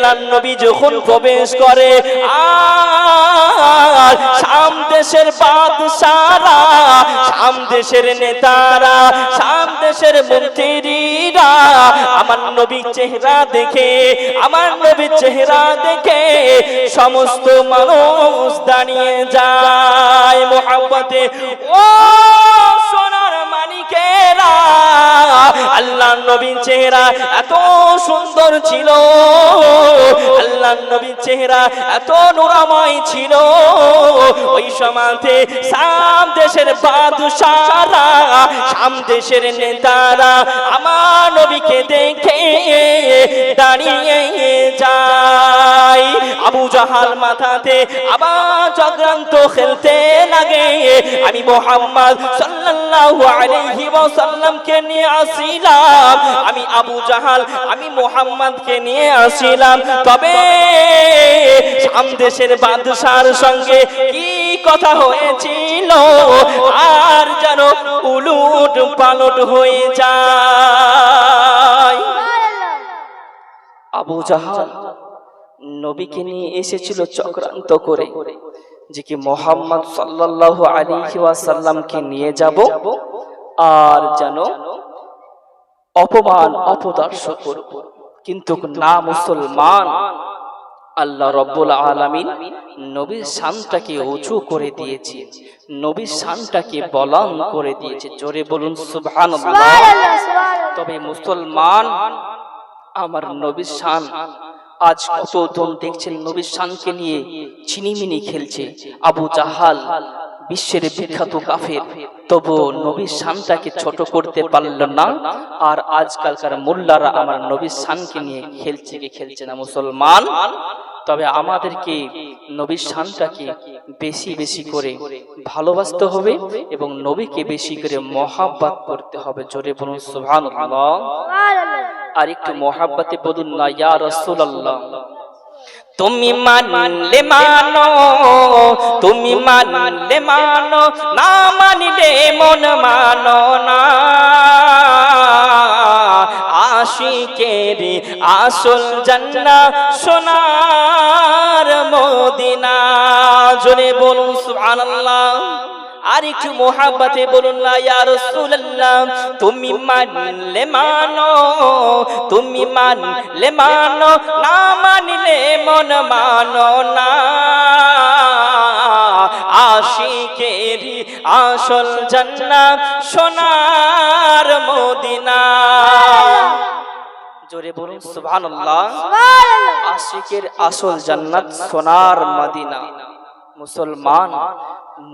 আল্লাহর নবী যখন প্রবেশ করে আর শাম দেশের বাদশারা, শাম দেশের নেতারা, শাম দেশের মন্ত্রীরা আমার নবীর চেহারা দেখে, আমার নবীর চেহারা দেখে সমস্ত মানুষ দাঁড়িয়ে যায় মোহাব্বতে। ও সোনার মানিকেরা, আল্লাহর নবীর চেহারা এত সুন্দর ছিল, আল্লাহর নবীর চেহারা এত নূরময় ছিল, ওই সময়তে শাম দেশের বাদশারা, শাম দেশের নেতারা আমার নবীকে দেখে দাঁড়িয়ে যায়। আবু জাহাল মাথাতে আবার চক্রান্ত খেলতে লাগে, আমি মুহাম্মদ সাল্লাল্লাহু আলাইহি ওয়াসাল্লামকে নিয়ে আসিলাম, আমি আবু জাহাল আমি মুহাম্মদকে নিয়ে আসিলাম, তবে শাম দেশের বাদশার সঙ্গে কি কথা হয়েছিল আর যেন উলট পালট হয়ে যায়। আবু জাহাল নবীকে নিয়ে এসেছিল চক্রান্ত করে যে কি মুহাম্মদ সাল্লাল্লাহু আলাইহি ওয়াসাল্লামকে নিয়ে যাব আর যেন অপমান অপদর্শ করব, কিন্তু না মুসলমান। আল্লাহ রাব্বুল আলামিন নবীর শানটাকে উঁচু করে দিয়েছে, নবীর শানটাকে বুলন্দ করে দিয়েছে, জোরে বলুন সুবহানাল্লাহ। তবে মুসলমান আমার নবীর শান আজ কতজন দেখছেন নবীর শানকে নিয়ে ছিনিমিনি খেলছে। আবু জাহাল বিশ্বের বিখ্যাত কাফের, তবু নবীর শানটাকে ছোট করতে পারল না। আর আজকালকার মোল্লারা আমার নবীর শানকে নিয়ে খেলছে কি খেলছে না মুসলমান। তবে আমাদেরকে নবীর শানটাকে বেশি বেশি করে ভালোবাসতে হবে এবং নবীকে বেশি করে মহাব্বত করতে হবে, জোরে বলুন সুবহানাল্লাহ। আর একটু মহাব্বতে বলুন না ইয়া রাসূলুল্লাহ। তুমি মানলে মানো, তুমি মানলে মানো, না মানলে মন মানো না। আশিকের আসল জান্নাত সোনার মদিনা, জোরে বলুন সুবহানাল্লাহ। আর একটু মোহাব্বতে বলুন না ইয়া রাসূলুল্লাহ। তুমি মানলে মানো, তুমি মানলে মানো, না মানলে মন মানো না। আশিকের আসল জান্নাত সোনার মদিনা, জোরে বলুন সুবহানাল্লাহ। আশিকের আসল জান্নাত সোনার মদিনা। মুসলমান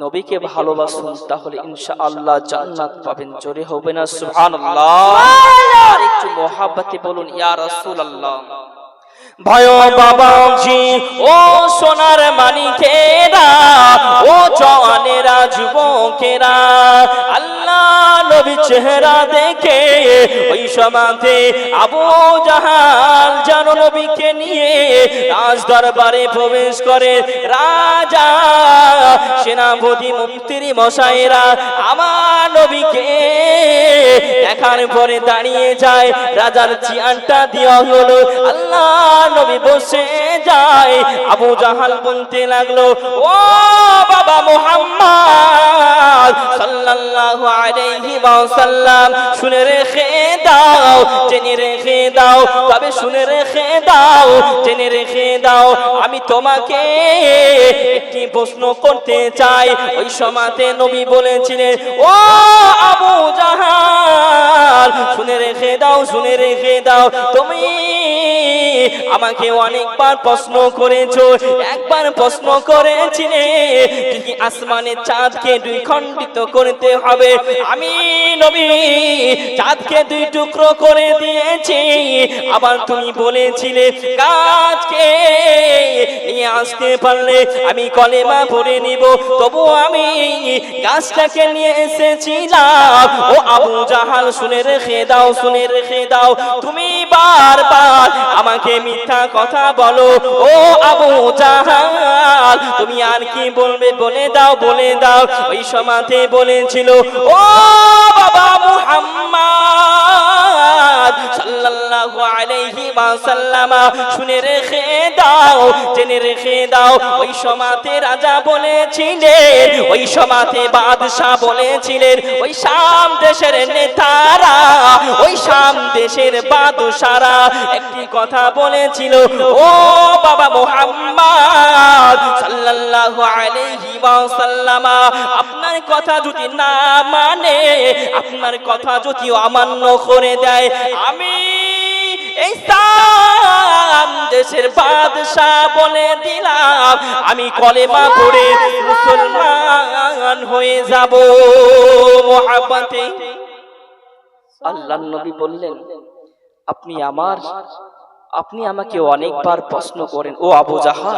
নবীকে ভালোবাসুন, তাহলে ইনশাআল্লাহ জান্নাত পাবেন, জোরে হবে না সুবহানাল্লাহ। আর একটু মহাব্বতে বলুন ইয়া রাসূলুল্লাহ। ভয় বাবাজি ও সোনার মানিকেরা, ও জওয়ানেরা যুবকেরা, আল্লাহ নবী চেহারা দেখে ওই সমাজে আবু জাহাল যেন নবীকে নিয়ে রাজ দরবারে প্রবেশ করে। রাজা সেনাপতি মন্ত্রী মশাইরা আমার নবীকে দেখার পরে দাঁড়িয়ে যায়, রাজার চেয়ারটা দেওয়া হলো, আল্লাহ নবী বসে যায়। আবু জাহাল বলতে লাগলো, ও বাবা মুহাম্মদ সাল্লাল্লাহু আলাইহি ওয়াসাল্লাম, শুনে রেখে দাও, জেনে রেখে দাও, তবে শুনে রেখে দাও, জেনে রেখে দাও, আমি তোমাকে একটি প্রশ্ন করতে চাই। ওই সময়তে নবী বলেছিলেন, ও আবু জাহাল শুনে রেখে দাও, শুনে রেখে দাও, তুমি আমাকে অনেকবার প্রশ্ন করেছো, একবার প্রশ্ন করেছিলে কি আসমানের চাঁদকে দুই খণ্ডিত করতে হবে, আমি নবী চাঁদকে দুই টুকরো করে দিয়েছি। আবার তুমি বলেছিলে গাছকে নিয়ে আসতে পারলে আমি কলেমা পড়ে নিব, তবু আমি গাছটাকে নিয়ে এসেছিলাম। ও আবু জাহাল শুনে রেখে দাও, শুনে রেখে দাও, তুমি বারবার আমাকে মিথ্যা কথা বলো। ও আবু জাহাল তুমি আর কি বলবে, বলে দাও, বলে দাও। ওই সময়তে বলেছিল, ও বাবা মুহাম্মদ সাল্লাল্লাহু আলাইহি ওয়াসাল্লাম, শুনে রেখে দাও, জেনে রেখে দাও। ওই সমাতে রাজা বলেছিলেন, ওই সমাতে বাদশাহ বলেছিলেন, ওই শাম দেশের নেতারা, ওই শাম দেশের বাদশারা একটি কথা বলেছিল, ও বাবা মুহাম্মদ সাল্লাল্লাহু আলাইহি ওয়াসাল্লাম, আপনার কথা যদি না মানে, আপনার কথা যদি অমান্য করে দেয়, আমি এই শাম দেশের বাদশাহ বলে দিলাম, আমি কলেমা পড়ে মুসলমান হয়ে যাব। মুহাব্বতে আল্লাহর নবী বললেন, আপনি আমাকে অনেকবার প্রশ্ন করেন ও আবু জাহাল,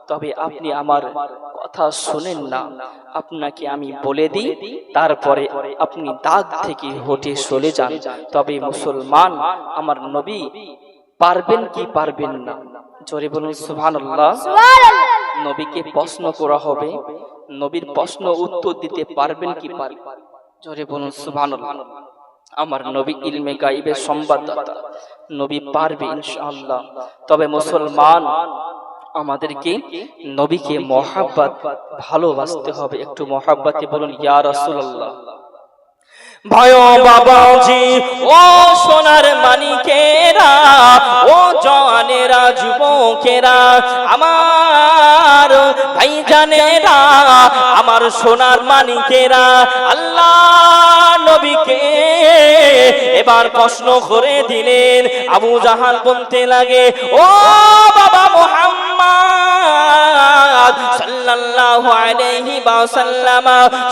তবে আপনি আমার কথা শুনেন না। আপনাকে আমি বলে দিই, তারপরে আপনি দাগ থেকে হটে চলে যান। তবে মুসলমান আমার নবী পারবেন কি পারবেন না? জোরে বলুন সুবহানাল্লাহ। নবীকে প্রশ্ন করা হবে, নবীর প্রশ্ন উত্তর দিতে পারবেন কি পারবেন? জোরে বলুন সুবহানাল্লাহ। আমার নবী ইলমে গায়বের সংবাদদাতা, নবী পারবে ইনশাআল্লাহ। তবে মুসলমান আমাদেরকে নবীকে মহব্বত ভালোবাসতে হবে। একটু মহব্বতে বলুন ইয়া রাসূলুল্লাহ। ভাই বাবাজি, ও সোনার মানিকেরা, ও জওয়ানেরা, যুবকেরা, আমার ভাইজানেরা, আমার সোনার মানিকেরা, আল্লাহ নবীকে এবার প্রশ্ন করে দিলেন। আবু জাহাল বলতে লাগে, ও বাবা মুহাম্মদ সাল্লাল্লাহু আলাইহি ওয়াসাল্লাম,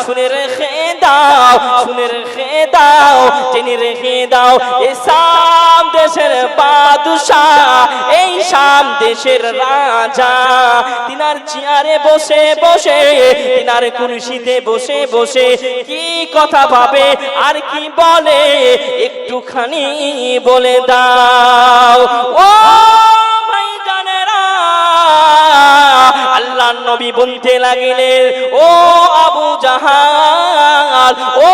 শুনে রেখে দাও, শুনে রেখে দাও, জেনে রেখে দাও, এই শাম দেশের বাদশাহ, এই শাম দেশের রাজা, তিনার চেয়ারে বসে বসে, তিনার কুরসিতে বসে বসে কি কথা ভাবে আর কি বলে একটুখানি বলে দাও। ও আল্লাহর নবী বলতে লাগিলেন, ও আবু জাহাল, ও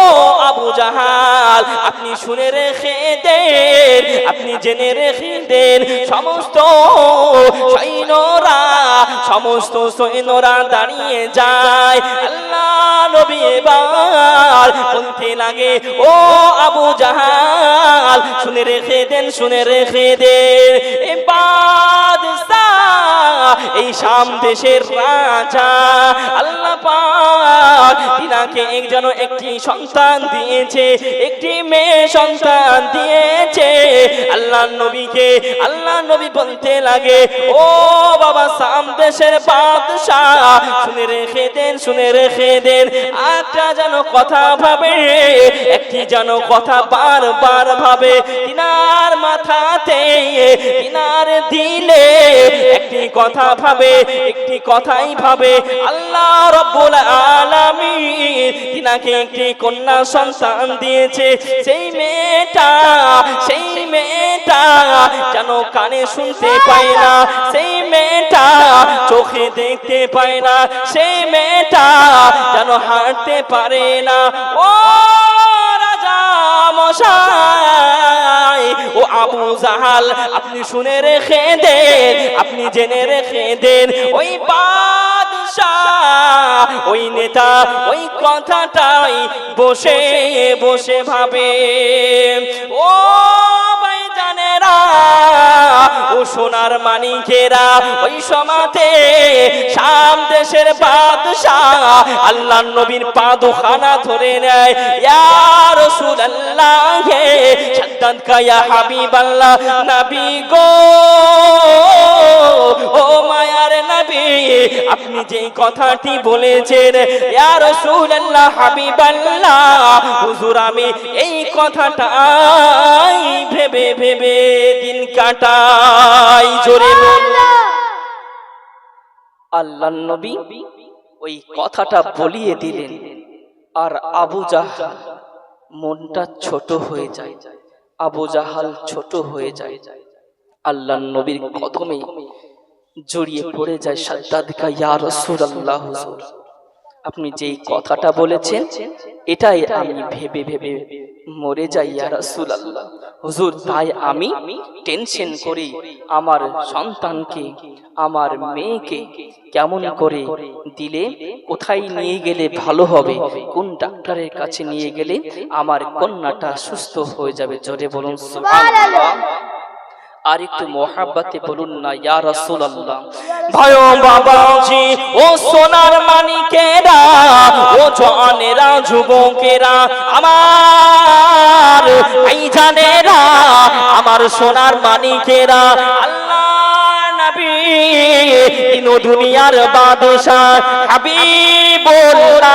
আবু জাহাল, আপনি শুনে রেখে দেন, আপনি জেনে রেখে দেন, সমস্ত সৈন্যরা দাঁড়িয়ে যায়। আল্লাহ নবী এবার বলতে লাগে, ও আবু জাহাল, শুনে রেখে দেন, শুনে রেখে দেন, এ বাদশাহ, এই শাম দেশের রাজা, আল্লাহ পাক তিনাকে একটি সন্তান দিয়েছে, একটি মেয়ে সন্তান দিয়েছে। আল্লাহর নবী বলতে লাগে, ও বাবা শাম দেশের বাদশাহ, শুনে রেখে দেন, শুনে রেখে দেন, একটা যেন কথা ভাবে, একটি যেন কথা বারবার ভাবে, তিনার মাথাতে, তিনার দিলে একটি কথা ভাবে, একটি কথাই ভাবে, আল্লাহ রাব্বুল আলামিন তিনাকে একটি কন্যা সন্তান দিয়েছে। সেই মেয়েটা যেন কানে শুনতে পায় না, সেই মেয়েটা চোখে দেখতে পায় না, সেই মেয়েটা যেন হাঁটতে পারে না। ও রাজা মশাই, ও আবু জাহাল, আপনি শুনে রেখে দেন, আপনি জেনে রেখে দেন, ওই বাদশাহ, ওই নেতা, ওই কথাটাই বসে বসে ভাবে। ও ভাইজানেরা, ও সোনার মানিকেরা, ওই সমাতে শাম দেশের বাদশাহ আল্লাহর নবীর পা দুখানা ধরে নেয়, ইয়া রাসূলুল্লাহ, শাদ্দাদ কা ইয়া হাবিবাল্লাহ, নবী গো, ও মায়ার নবী, আপনি যে কথাটি বলেছেন, ইয়া রাসূলুল্লাহ, হাবিবাল্লাহ, হুজুর আমি এই কথাটাই ভেবে ভেবে দিন কাটাই। জোরে বলুন। আল্লাহর নবী ওই কথাটা বলিয়ে দিলেন, আর আবু জাহাল মনটা ছোট হয়ে যায়, আবু জাহাল ছোট হয়ে যায়, আল্লাহর নবীর কদমে জড়িয়ে পড়ে যায়। শাদ্দাদ কা ইয়া রাসূলুল্লাহ, হুজুর আপনি যেই কথাটা বলেছেন, এটাই আমি ভেবে ভেবে মরে যাই ইয়া রাসূলুল্লাহ। হুজুর, তাই আমি টেনশন করি আমার সন্তানকে, আমার মেয়েকে কেমন করে দিলে, কোথায় নিয়ে গেলে ভালো হবে, কোন ডাক্তারের কাছে নিয়ে গেলে আমার কন্যাটা সুস্থ হয়ে যাবে। জোরে বলুন সুবহানাল্লাহ। আর একটু মোহাব্বতে বলুন না ইয়া রাসূলুল্লাহ। ভাইও বাবাজি, ও সোনার মানিকেরা, ও জওয়ানেরা, যুবকেরা, আমার ভাইজানেরা, আমার সোনার মানিকেরা, আল্লাহ নবী তিন দুনিয়ার বাদশা হাবিবুল্লাহ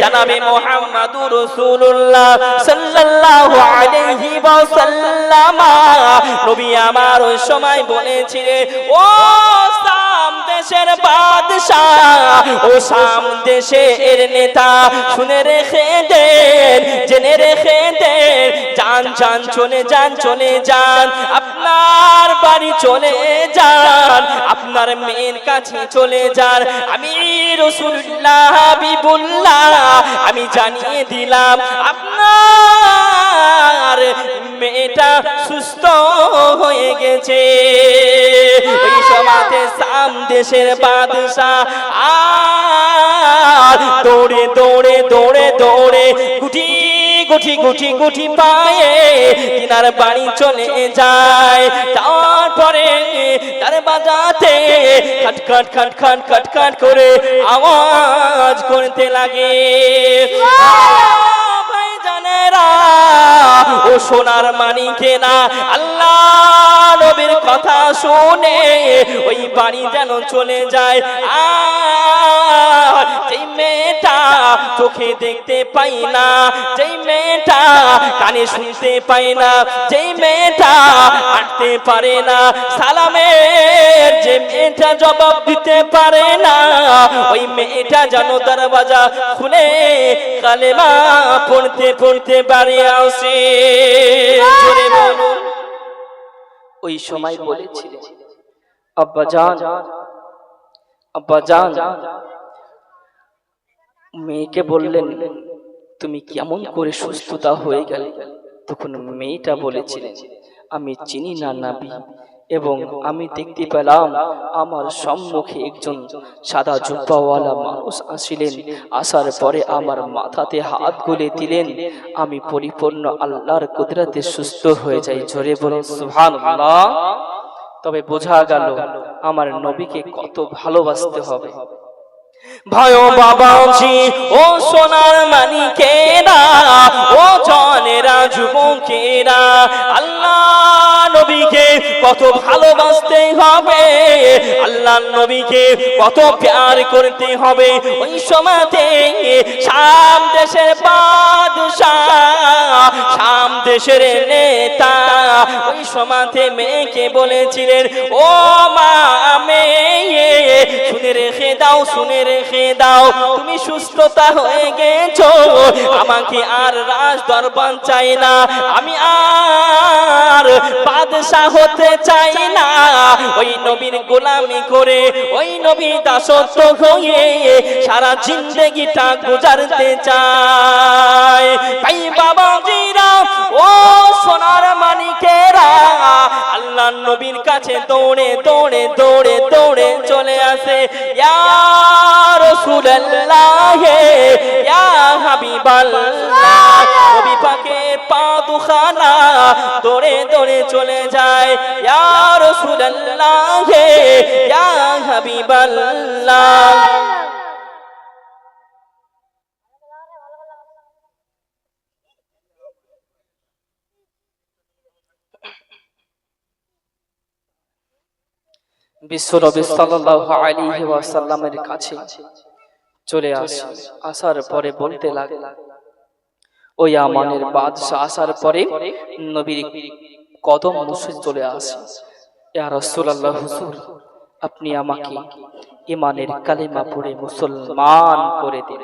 জনাবে মুহাম্মদুর রাসূলুল্লাহ সাল্লাল্লাহু আলাইহি ওয়াসাল্লাম নবী আমার ওই সময় বলেছিলেন, ও শাম দেশের বাদশাহ, ও শাম দেশের নেতা, শুনে রেখে দেন, জেনে রেখে দেন, যান যান চলে যান, চলে যান, আপনার বাড়ি চলে যান, আপনার মেয়ের কাছে চলে যান। আমি রাসূলুল্লাহ হাবিবুল্লাহ আমি জানিয়ে দিলাম আপনার মেয়েটা সুস্থ হয়ে গেছে। ওই সময়তে শাম দেশের বাদশা আর দৌড়ে দৌড়ে দৌড়ে দৌড়ে গুটি গুটি গুটি গুটি পায়ে তিনার বাড়ি চলে যায়। তারপরে তার বাজাতে খটখট খটখট খটখট করে আওয়াজ করতে লাগে। ভাইজানেরা, ও সোনার মানিকেরা, আল্লাহ নবীর কথা শুনে ওই বাড়ি যেন চলে যায়। আর যেই মেয়েটা চোখে দেখতে পাই না, যেই মেয়েটা কানে শুনতে পাই না, যেই মেয়েটা হাঁটতে পারে না, সালামের যে মেয়েটা জবাব দিতে পারে না, ওই মেয়েটা যেন দরওয়াজা খুলে কালেমা পড়তে পড়তে বাড়ি আসে। জোরে বলুন। ওই সময় বলেছিলেন, আব্বাজান আব্বাজান, মেয়েকে বললেন তুমি কেমন করে সুস্থতা হয়ে গেলে? তখন মেয়েটা বলেছিলেন, আমি চিনি না নবী, এবং আমি দেখতে পেলাম আমার সম্মুখে একজন সাদা জুব্বাওয়ালা মানুষ আসিলেন, আসার পরে আমার মাথাতে হাত গুলে দিলেন, আমি পরিপূর্ণ আল্লাহর কুদরতে সুস্থ হয়ে যাই। জোরে বলুন সুবহানাল্লাহ। তবে বোঝা গেল আমার নবীকে কত ভালোবাসতে হবে। ভাইও বাবাজি, ও সোনার মানিকেরা, ও জওয়ানেরা, যুবকেরা, আল্লাহ নবীকে কত ভালোবাসতে হবে, আল্লাহ নবীকে কত প্যার করতে হবে। ওই সময়তে শাম দেশের বাদশাহ, শাম দেশের নেতা ওই সময়তে মেয়েকে বলেছিলেন, ও মা মেয়ে, শুনে রেখে দাও, শুনে রেখে দাও, তুমি সুস্থতা হয়ে গেছো, আমাকে আর রাজ দরবার চাই না, আমি আর বাদশাহ হতে চাই না, ওই নবীর গোলামি করে, ওই নবীর দাসত্ব হয়ে সারা জিন্দেগিটা গুজারতে চাই। ভাই বাবাজিরা, ও সোনার মানিকেরা, আল্লাহ নবীর কাছে দৌড়ে দৌড়ে দৌড়ে দৌড়ে চলে আসে। ইয়া রাসূলুল্লাহ, ইয়া হাবিবাল্লাহ, নবী পাকের পা দুখানা দৌড়ে দৌড়ে চলে যায়। ইয়া রাসূলুল্লাহ, ইয়া হাবিবাল্লাহ। বিশ্বনবী সাল্লাল্লাহু আলাইহি ওয়াসাল্লামের কাছে চলে আসে। আসার পরে বলতে লাগে, ওই আমানের বাদশা আসার পরে নবীর কদম মুছে চলে আসে। ইয়া রাসূলুল্লাহ, হুজুর আপনি আমাকে ঈমানের কালেমা পড়ে মুসলমান করে দিন।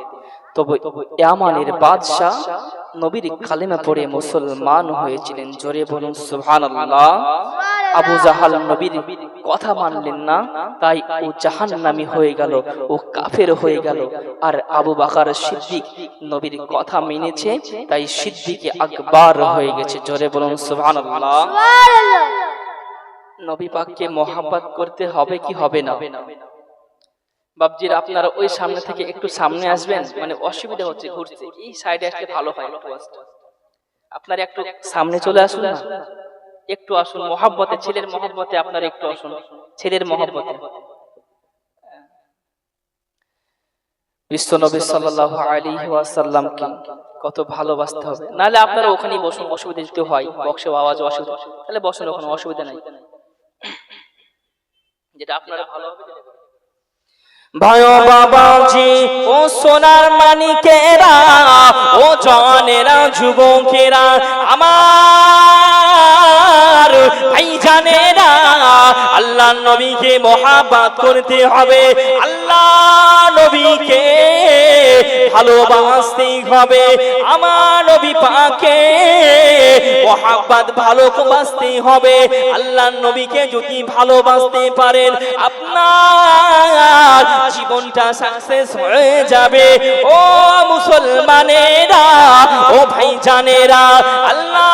তবে ইয়ামানের বাদশা নবীর কালেমা পড়ে মুসলমান হয়েছিলেন। জোরে বলুন সুবহানাল্লাহ। আবু জাহাল নবীর কথা মানলেন না, তাই ও জাহান্নামী হয়ে গেল, ও কাফের হয়ে গেল। আর আবু বকর সিদ্দিক নবীর কথা মেনেছে, তাই সিদ্দিকে আকবার হয়ে গেছে। জোরে বলুন সুবহানাল্লাহ। নবী পাককে মহব্বত করতে হবে কি হবে না? বাবজির আপনারা ওই সামনে থেকে একটু সামনে আসবেন, মানে অসুবিধা হচ্ছে ঘুরতে, এই সাইডে আসলে ভালো হয়। আপনারা একটু সামনে চলে আসুন না, একটু আসুন মহব্বতে, ছেলের মহব্বতে আপনারা একটু আসুন, ছেলের মহব্বতে। বিশ্বনবী সাল্লাল্লাহু আলাইহি ওয়াসাল্লামকে কত ভালোবাসতে হবে, নাহলে আপনারা ওখানেই বসুন, অসুবিধা যদি হয়, বক্সে আওয়াজ অসুবিধা, তাহলে বসুন, ওখানে অসুবিধা নাই, যেটা আপনারা ভালো হবে। ভাই ও বাবাজি, ও সোনার মানিকেরা, ও জওয়ানেরা, যুবকেরা, আমার ভাইজানেরা, আল্লাহ নবীকে মহব্বত করতে হবে, আল্লাহ নবীকে ভালোবাসতে হবে, আমার নবী পাকে মহব্বত ভালোবাসতে হবে। আল্লাহ নবীকে যদি ভালোবাসতে পারেন, আপনার জীবনটা সাকসেস হয়ে যাবে। ও মুসলমানেরা, ও ভাইজানেরা, আল্লাহ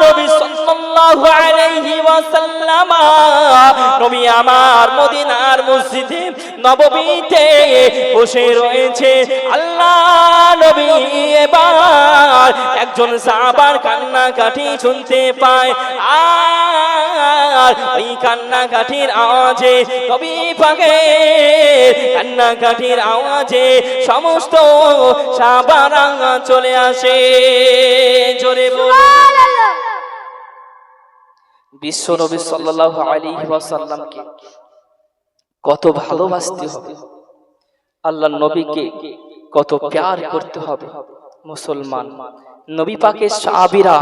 নবী সাল্লাল্লাহু আলাইহি ওয়াসাল্লাম নবী আমার মদিনার মসজিদে নববীতে বসে রয়েছে। আল্লাহ নবী এবার একজন সাহাবার কান্নাকাটি শুনতে পায়, আর ওই কান্নাকাটির আওয়াজে, নবী পাকের কান্নাকাটির আওয়াজে সমস্ত সাহাবারা চলে আসে। জোরে বলুন। বিশ্ব নবী সাল্লাল্লাহু আলাইহি ওয়াসাল্লামকে কত ভালোবাসতে হবে, আল্লাহ নবীকে কত প্যার করতে হবে। মুসলমান নবী পাকের সাহাবীরা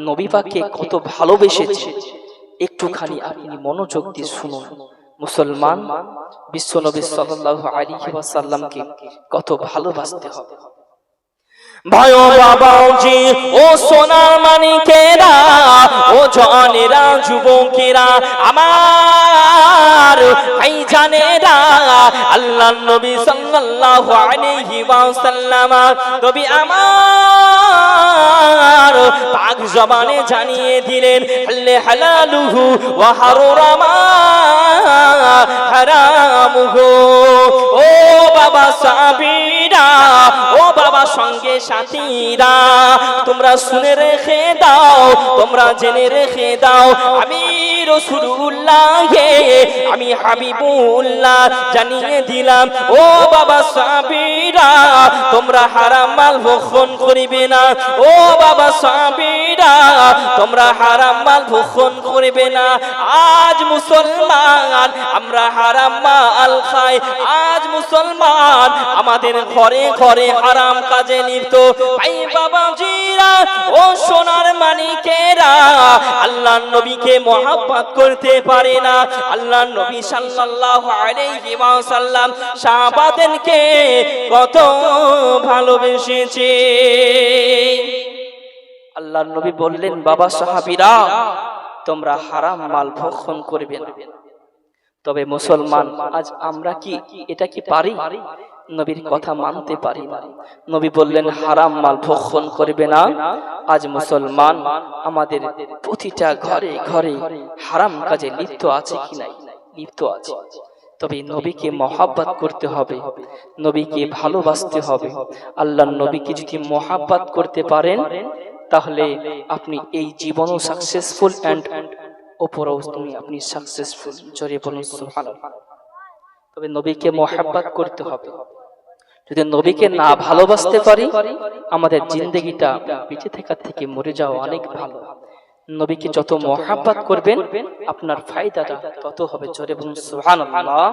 নবী পাককে কত ভালোবেসেছে, একটুখানি আপনি মনোযোগ দিয়ে শুনুন। মুসলমান বিশ্ব নবী সাল্লাল্লাহু আলাইহি ওয়াসাল্লামকে কত ভালোবাসতে হবে। ভাই ও বাবাজি, ও সোনার মানিকেরা, ও জওয়ানেরা, যুবকেরা, আমার ভাইজানেরা, আল্লাহ নবী সাল্লাল্লাহু আলাইহি ওয়াসাল্লাম নবী আমার পাক জবানে জানিয়ে দিলেন, হালালুহু ওয়া হারামুহু। ও বাবা সাহাবীরা, ও বাবা সঙ্গে সাথীরা, তোমরা শুনে রেখে দাও, তোমরা জেনে রেখে দাও, আমি রাসূলুল্লাহ, আমি হাবিবুল্লাহ জানিয়ে দিলাম। ও বাবা সাহাবীরা, তোমরা হারাম মাল ভক্ষণ করিবে না। ও বাবা সাহাবীরা, তোমরা হারাম মাল ভক্ষণ করিবে না। আজ মুসলমান আমরা হারাম মাল খাই, আজ মুসলমান আমাদের ঘরে ঘরে হারাম কাজে লিপ্ত। ভাই বাবাজিরা, ও সোনার মানিকেরা, আল্লাহ নবীকে মহব্বত করতে পারে না। আল্লাহ নবী সাল্লাল্লাহু আলাইহি ওয়াসাল্লাম সাহাবাদেরকে কত ভালোবেসেছে। আল্লাহ নবী বললেন, বাবা সাহাবীরা, তোমরা হারাম মাল ভক্ষণ করবে না। তবে মুসলমান আজ আমরা কি এটা কি পারি? নবীর কথা মানতে পারি না। নবী বললেন হারাম মাল ভক্ষণ করবে না। আজ মুসলমান আমাদের প্রতিটা ঘরে ঘরে হারাম কাজে লিপ্ত আছে কি নাই? লিপ্ত আছে। তবে নবীকে মহব্বত করতে হবে, নবীকে ভালোবাসতে হবে। আল্লাহর নবীকে যদি মহব্বত করতে পারেন, তাহলে আপনি এই জীবনও সাকসেসফুল এন্ড উপরও আপনি সাকসেসফুল। জোরে বলুন সুবহানাল্লাহ। তবে নবীকে মহব্বত করতে হবে। যদি নবীকে না ভালোবাসতে পারি, আমাদের জিন্দেগিটা বেঁচে থাকার থেকে মরে যাওয়া অনেক ভালো। নবীকে যত মহব্বত করবেন, আপনার ফায়দাটা তত হবে। জোরে বলুন সুবহানাল্লাহ।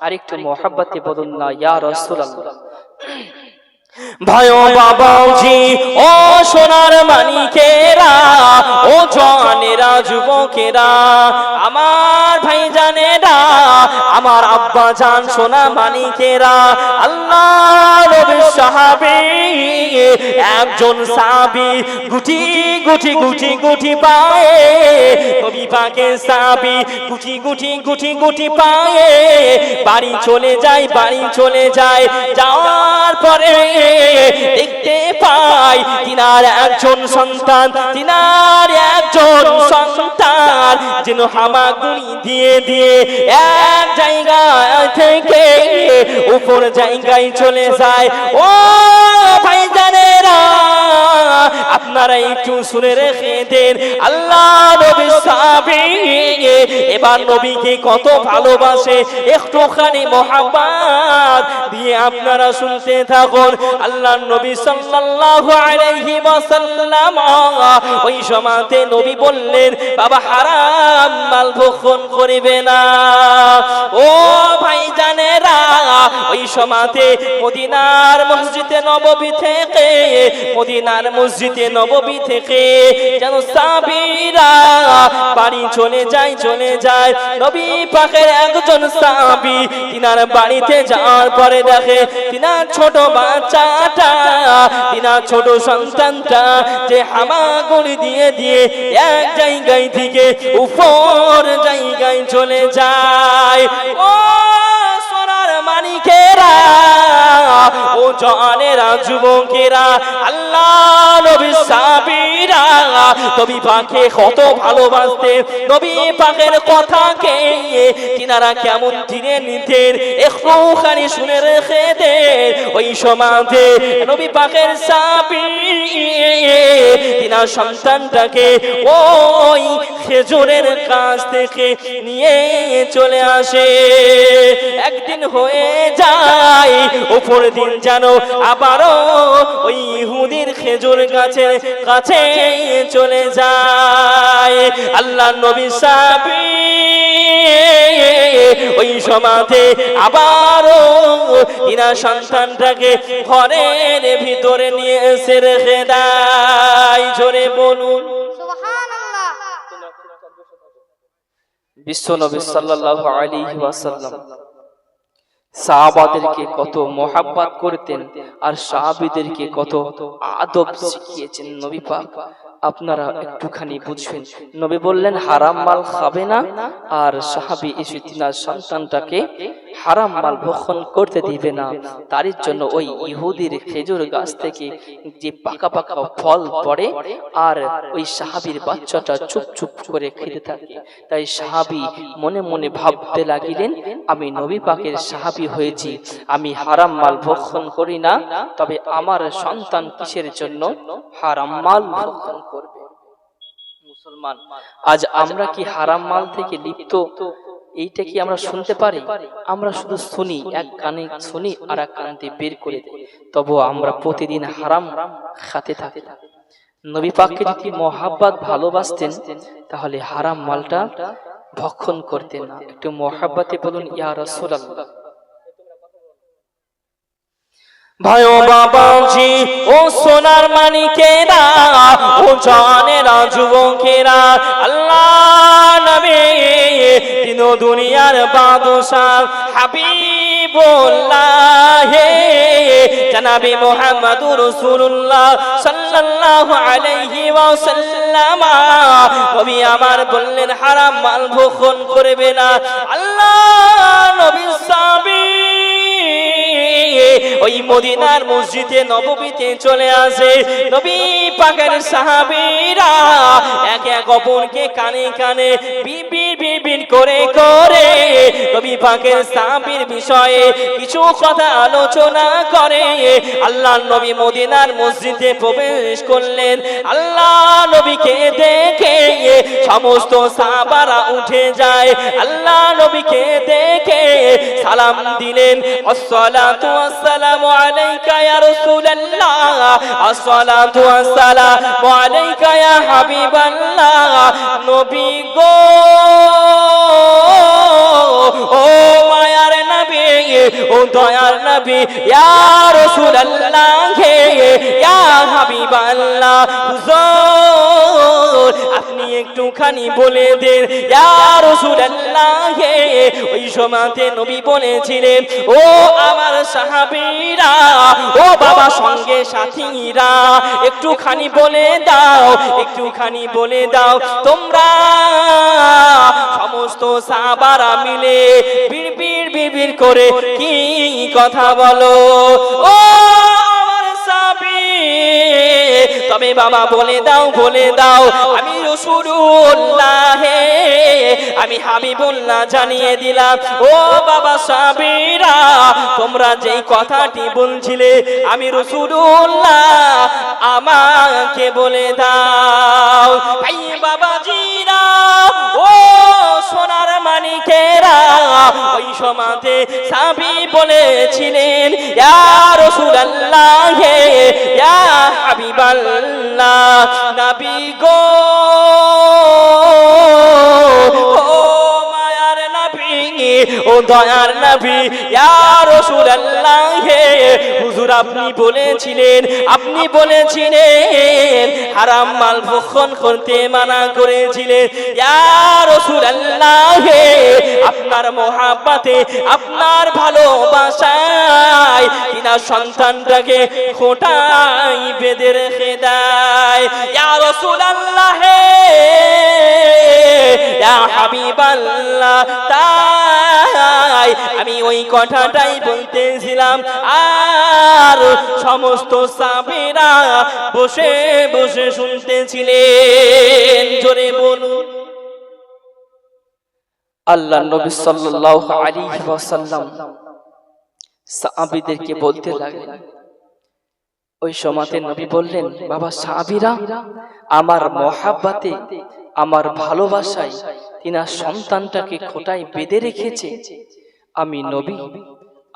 আরেকটু মহব্বতে বলুন না, ইয়া রাসূলুল্লাহ। ভাই ও বাবাজি, ও সোনার মানিকেরা, ও জওয়ানেরা, যুবকেরা, আমার ভাইজানেরা, আমার আব্বা জান সোনা মানিকেরা, আল্লাহ নবীর সাহাবী একজন সাহাবী গুটি গুটি গুটি গুটি পায়ে নবী পাকের সাহাবী গুটি গুটি গুটি গুটি পায়ে বাড়ি চলে যায়, বাড়ি চলে যায়। যাওয়ার পরে দেখতে পাই তিনার একজন সন্তান, তিনার একজন সন্তান যেন হামাগুড়ি দিয়ে দিয়ে এক জায়গা থেকে উপর জায়গায় চলে যায়। ও ভাইজানেরা, আপনারা একটু শুনে রেখে দেন, আল্লাহ নবীর সাহাবী এবার নবীকে কত ভালোবাসে, একটুখানি মোহাম্মদ দিয়ে আপনারা শুনতে থাকুন। আল্লাহ নবী সাল্লাল্লাহু আলাইহি ওয়াসাল্লাম ওই সময়তে নবী বললেন, বাবা হারাম মাল ভক্ষণ করিবে না। ও ভাইজানেরা, ওই সময়তে মদিনার মসজিদে নববী থেকে, মদিনার মসজিদে নববী থেকে যেন সাহাবীরা বাড়ি চলে যায়, চলে যায়। নবী পাকের একজন সাহাবী তিনার বাড়িতে যাওয়ার পরে দেখে তিনার ছোট বাচ্চাটা, তিনার ছোট সন্তানটা যে হামাগুড়ি দিয়ে দিয়ে এক জায়গায় থেকে উপর জায়গায় চলে যায়। ও সোনার মানিকেরা, ও জওয়ানেরা, যুবকেরা, আল্লাহ নবীর সাহাবীরা নবী পাকে কত ভালোবাসতেন, নবী পাকের কথাকে তিনারা কেমন ধীরে নিতেন একটুখানি শুনে রেখে দেন। ওই সময়তে নবী পাকের সাহাবী তিনার সন্তানটাকে ওই খেজুরের গাছ থেকে নিয়ে চলে আসে। একদিন হয়ে যায়, অপর দিন যেন আবারও ওই ইহুদির খেজুর গাছের কাছে চলে যায়। আল্লাহ নবী সাহাবী ওই সমাধে আবারও তিনার সন্তানটাকে ঘরের ভিতরে নিয়ে এসে রেখে দেয়। জোরে বলুন সুবহানাল্লাহ। বিশ্বনবী সাল্লাল্লাহু আলাইহি ওয়াসাল্লাম সাহাবাদেরকে কত মোহাব্বত করতেন আর সাহাবীদেরকে কত আদব শিখিয়েছেন নবী পাক। আপনারা একটুখানি বুঝবেন, নবী বললেন হারাম মাল খাবে না, আর সাহাবী এসে তিনার সন্তানটাকে হারাম মাল ভক্ষণ করতে দিবে না। তার জন্য ওই ইহুদির খেজুর গাছ থেকে যে পাকা পাকা ফল পড়ে আর ওই সাহাবীর বাচ্চাটা চুপ চুপ করে খেতে থাকে। তাই সাহাবী মনে মনে ভাবতে লাগিলেন, আমি নবী পাকের সাহাবী হয়েছি, আমি হারাম মাল ভক্ষণ করি না, তবে আমার সন্তান কিসের জন্য হারাম মাল ভক্ষণ করবে? মুসলমান, আজ আমরা কি হারাম মাল থেকে লিপ্ত? এইটা কি আমরা শুনতে পারি? আমরা শুধু শুনি, এক কানে শুনি আর এক কানে দিয়ে বের করে দিই, তবু আমরা প্রতিদিন হারাম খেতে থাকি। নবী পাককে যদি মোহাব্বত ভালোবাসতেন তাহলে হারাম মালটা ভক্ষণ করতেন না। একটু মোহাব্বতে বলুন ইয়া রাসূলুল্লাহ। ভাই ও বাবাজি, ও সোনার মানিকেরা, ও জানেরা, যুবকেরা, আল্লাহ নবী তিন দুনিয়ার বাদশাহ হাবিবুল্লাহ জনাবে মুহাম্মদুর রাসূলুল্লাহ সাল্লাল্লাহু আলাইহি ওয়াসাল্লাম নবী আমার বললেন হারাম মাল ভক্ষণ করবে না। আল্লাহ নবী সাহাবী ওই মদিনার মসজিদে নববীতে চলে আসে। নবী পাকের সাহাবীরা এক এক অপরকে কানে কানে বিবির বিবির করে করে নবী পাকের সাহাবীর বিষয়ে কিছু কথা আলোচনা করে। আল্লাহ নবী মদিনার মসজিদে প্রবেশ করলেন। আল্লাহ নবীকে দেখে সমস্ত সাহাবারা উঠে যায়। আল্লাহ নবীকে দেখে সালাম দিলেন, আসসালাতু ওয়াসসালামু আলাইকা ইয়া রাসূলুল্লাহ, আসসালাতু ওয়াসসালামু আলাইকা ইয়া হাবিবাল্লাহ। নবী গো, ও মায়ার নবী, ও দয়ার নবী, ইয়া রাসূলুল্লাহ, ইয়া হাবিবাল্লাহ, হুজুর আপনি একটুখানি বলে দেন ইয়া রাসূলুল্লাহ। ওই সময়তে নবী বলেছিলেন, ও আমার সাহাবীরা, ও বাবা সঙ্গে সাথীরা, একটুখানি বলে দাও, একটুখানি বলে দাও, তোমরা সমস্ত সাহাবারা মিলে বিড়বিড় বিড়বিড় করে কি কথা বলো? ও আমার সাহাবী, তবে বাবা বলে দাও, বলে দাও, আমি রাসূলুল্লাহ, আমি হাবিবুল্লাহ জানিয়ে দিলাম। ও বাবা সাহাবীরা, তোমরা যেই কথাটি বলছিলে আমি রাসূলুল্লাহ, আমাকে বলে দাও। ভাই বাবাজিরা, ও সোনার মানিকেরা, ওই সময়তে সাহাবী বলেছিলেন, ইয়া রাসূলুল্লাহ, ইয়া হাবিবাল্লাহ, নবী গো, ও দয়ার নবী, ইয়া রাসূলুল্লাহ, হুজুর আপনি বলেছিলেন, আপনি বলেছিলেন হারাম মাল ভক্ষণ করতে মানা করেছিলেন। ইয়া রাসূলুল্লাহ, আপনার মহব্বতে, আপনার ভালোবাসায় কিনা সন্তানটাকে খোঁটাই বেঁধে রেখে দেয়। ইয়া রাসূলুল্লাহ, ইয়া হাবিবাল্লাহ, তাই আমি ওই কথাটাই বলতেছিলাম। আর সমস্ত সাহাবীরা বসে বসে শুনতেছিলেন। জোরে বলুন। আল্লাহর নবী সাল্লাল্লাহু আলাইহি ওয়াসাল্লাম সাহাবীদেরকে বলতে লাগলেন, ওই সময়তে নবী বললেন, বাবা সাহাবীরা, আমার মহব্বতে, আমার ভালোবাসায় তিনার সন্তানটাকে খোঁটায় বেঁধে রেখেছে।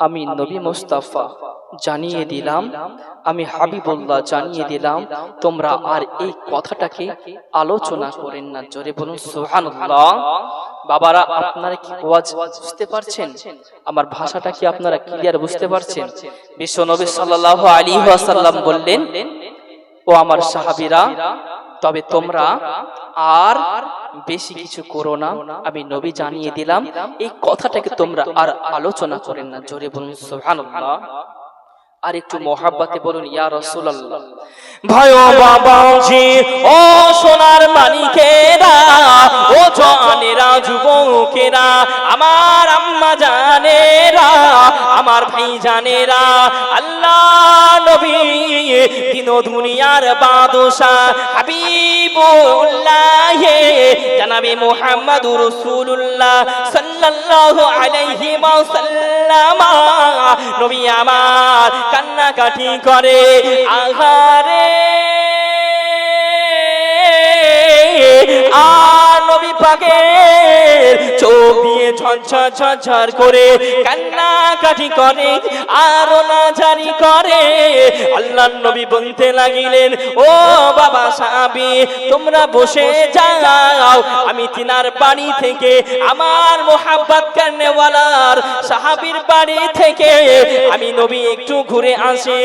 আমি নবী মুস্তাফা জানিয়ে দিলাম, আমি হাবিবুল্লাহ জানিয়ে দিলাম, তোমরা আর এই কথাটাকে আলোচনা করেন না। জোরে বলুন সুবহানাল্লাহ। বাবারা, আপনারা কি ওয়াজ বুঝতে পারছেন? আমার ভাষাটা কি আপনারা ক্লিয়ার বুঝতে পারছেন? বিশ্ব নবী সাল্লাল্লাহু আলাইহি ওয়াসাল্লাম বললেন, ও আমার সাহাবীরা, তবে তোমরা আর বেশি কিছু করো না, আমি নবী জানিয়ে দিলাম, এই কথাটাকে তোমরা আর আলোচনা করেন না। জোরে বলুন সুবহানাল্লাহ। আর একটু মহব্বতে বলুন ইয়া রাসূলুল্লাহ। ভাই ও বাবাজি, ও সোনার মানিকেরা, ও জানেরা, যুবকেরা, আমার আম্মা জানেরা, আমার ভাই জানেরা, আল্লাহ নবী দিন দুনিয়ার বাদশা হাবিবুল্লাহ জনাবে মুহাম্মদুর রাসূলুল্লাহ সাল্লাল্লাহু আলাইহি ওয়াসাল্লাম, নবী আমার কান্নাকাটি করে, আহারে আর নবী পাকের চোখ দিয়ে ঝরঝর ঝরঝর করে কান্নাকাটি করে, আর না জারি করে। আল্লাহর নবী বলতে লাগিলেন, ও বাবা সাহাবী, তোমরা বসে যাও, আমি তিনার বাড়ি থেকে, আমার মোহাব্বত করনেওয়ালার সাহাবীর বাড়ি থেকে আমি নবী একটু ঘুরে আসি।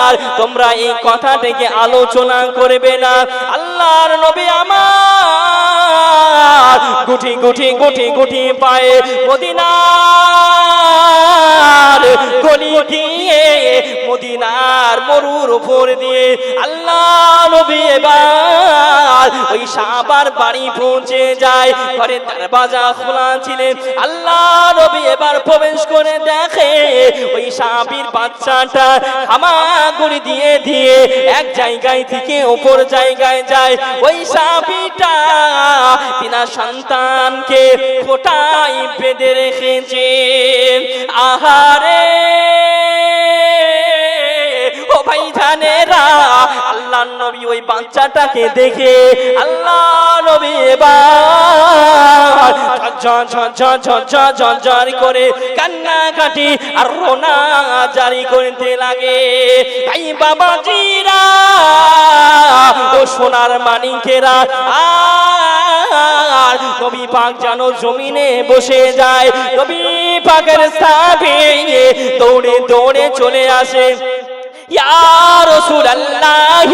আর তোমরা এই কথাটাকে আলোচনা করবে না। আল্লাহর নবী আমার গুটি গুটি গুটি গুটি পায়ে মদিনার গলি দিয়ে, মদিনার মরুর উপর দিয়ে আল্লাহ নবী এবার ওই সাহাবার বাড়ি পৌঁছে যায়। ঘরে দরওয়াজা খোলা ছিলেন। আল্লাহ নবী এবার প্রবেশ করে দেখে ওই সাহাবীর বাচ্চাটা হামাগুড়ি দিয়ে দিয়ে এক জায়গায় থেকে অপর জায়গায় যায়। ওই সাহাবীটা তিনার সন্তানকে খোঁটায় বেঁধে রেখেছে। আহারে ও ভাই জানেরা, আল্লাহ নবী ওই বাচ্চাটাকে দেখে আল্লাহ নবী এবার ঝরঝর করে কান্নাকাটি আর রোনা জারি করতে লাগে। তাই বাবাজিরা, ও সোনার মানিকেরা, আর নবী পাক যেন জমিনে বসে যায়। নবী পাকের সাহাবী দৌড়ে দৌড়ে চলে আসে, ইয়া রাসূলুল্লাহ রাসূলুল্লাহ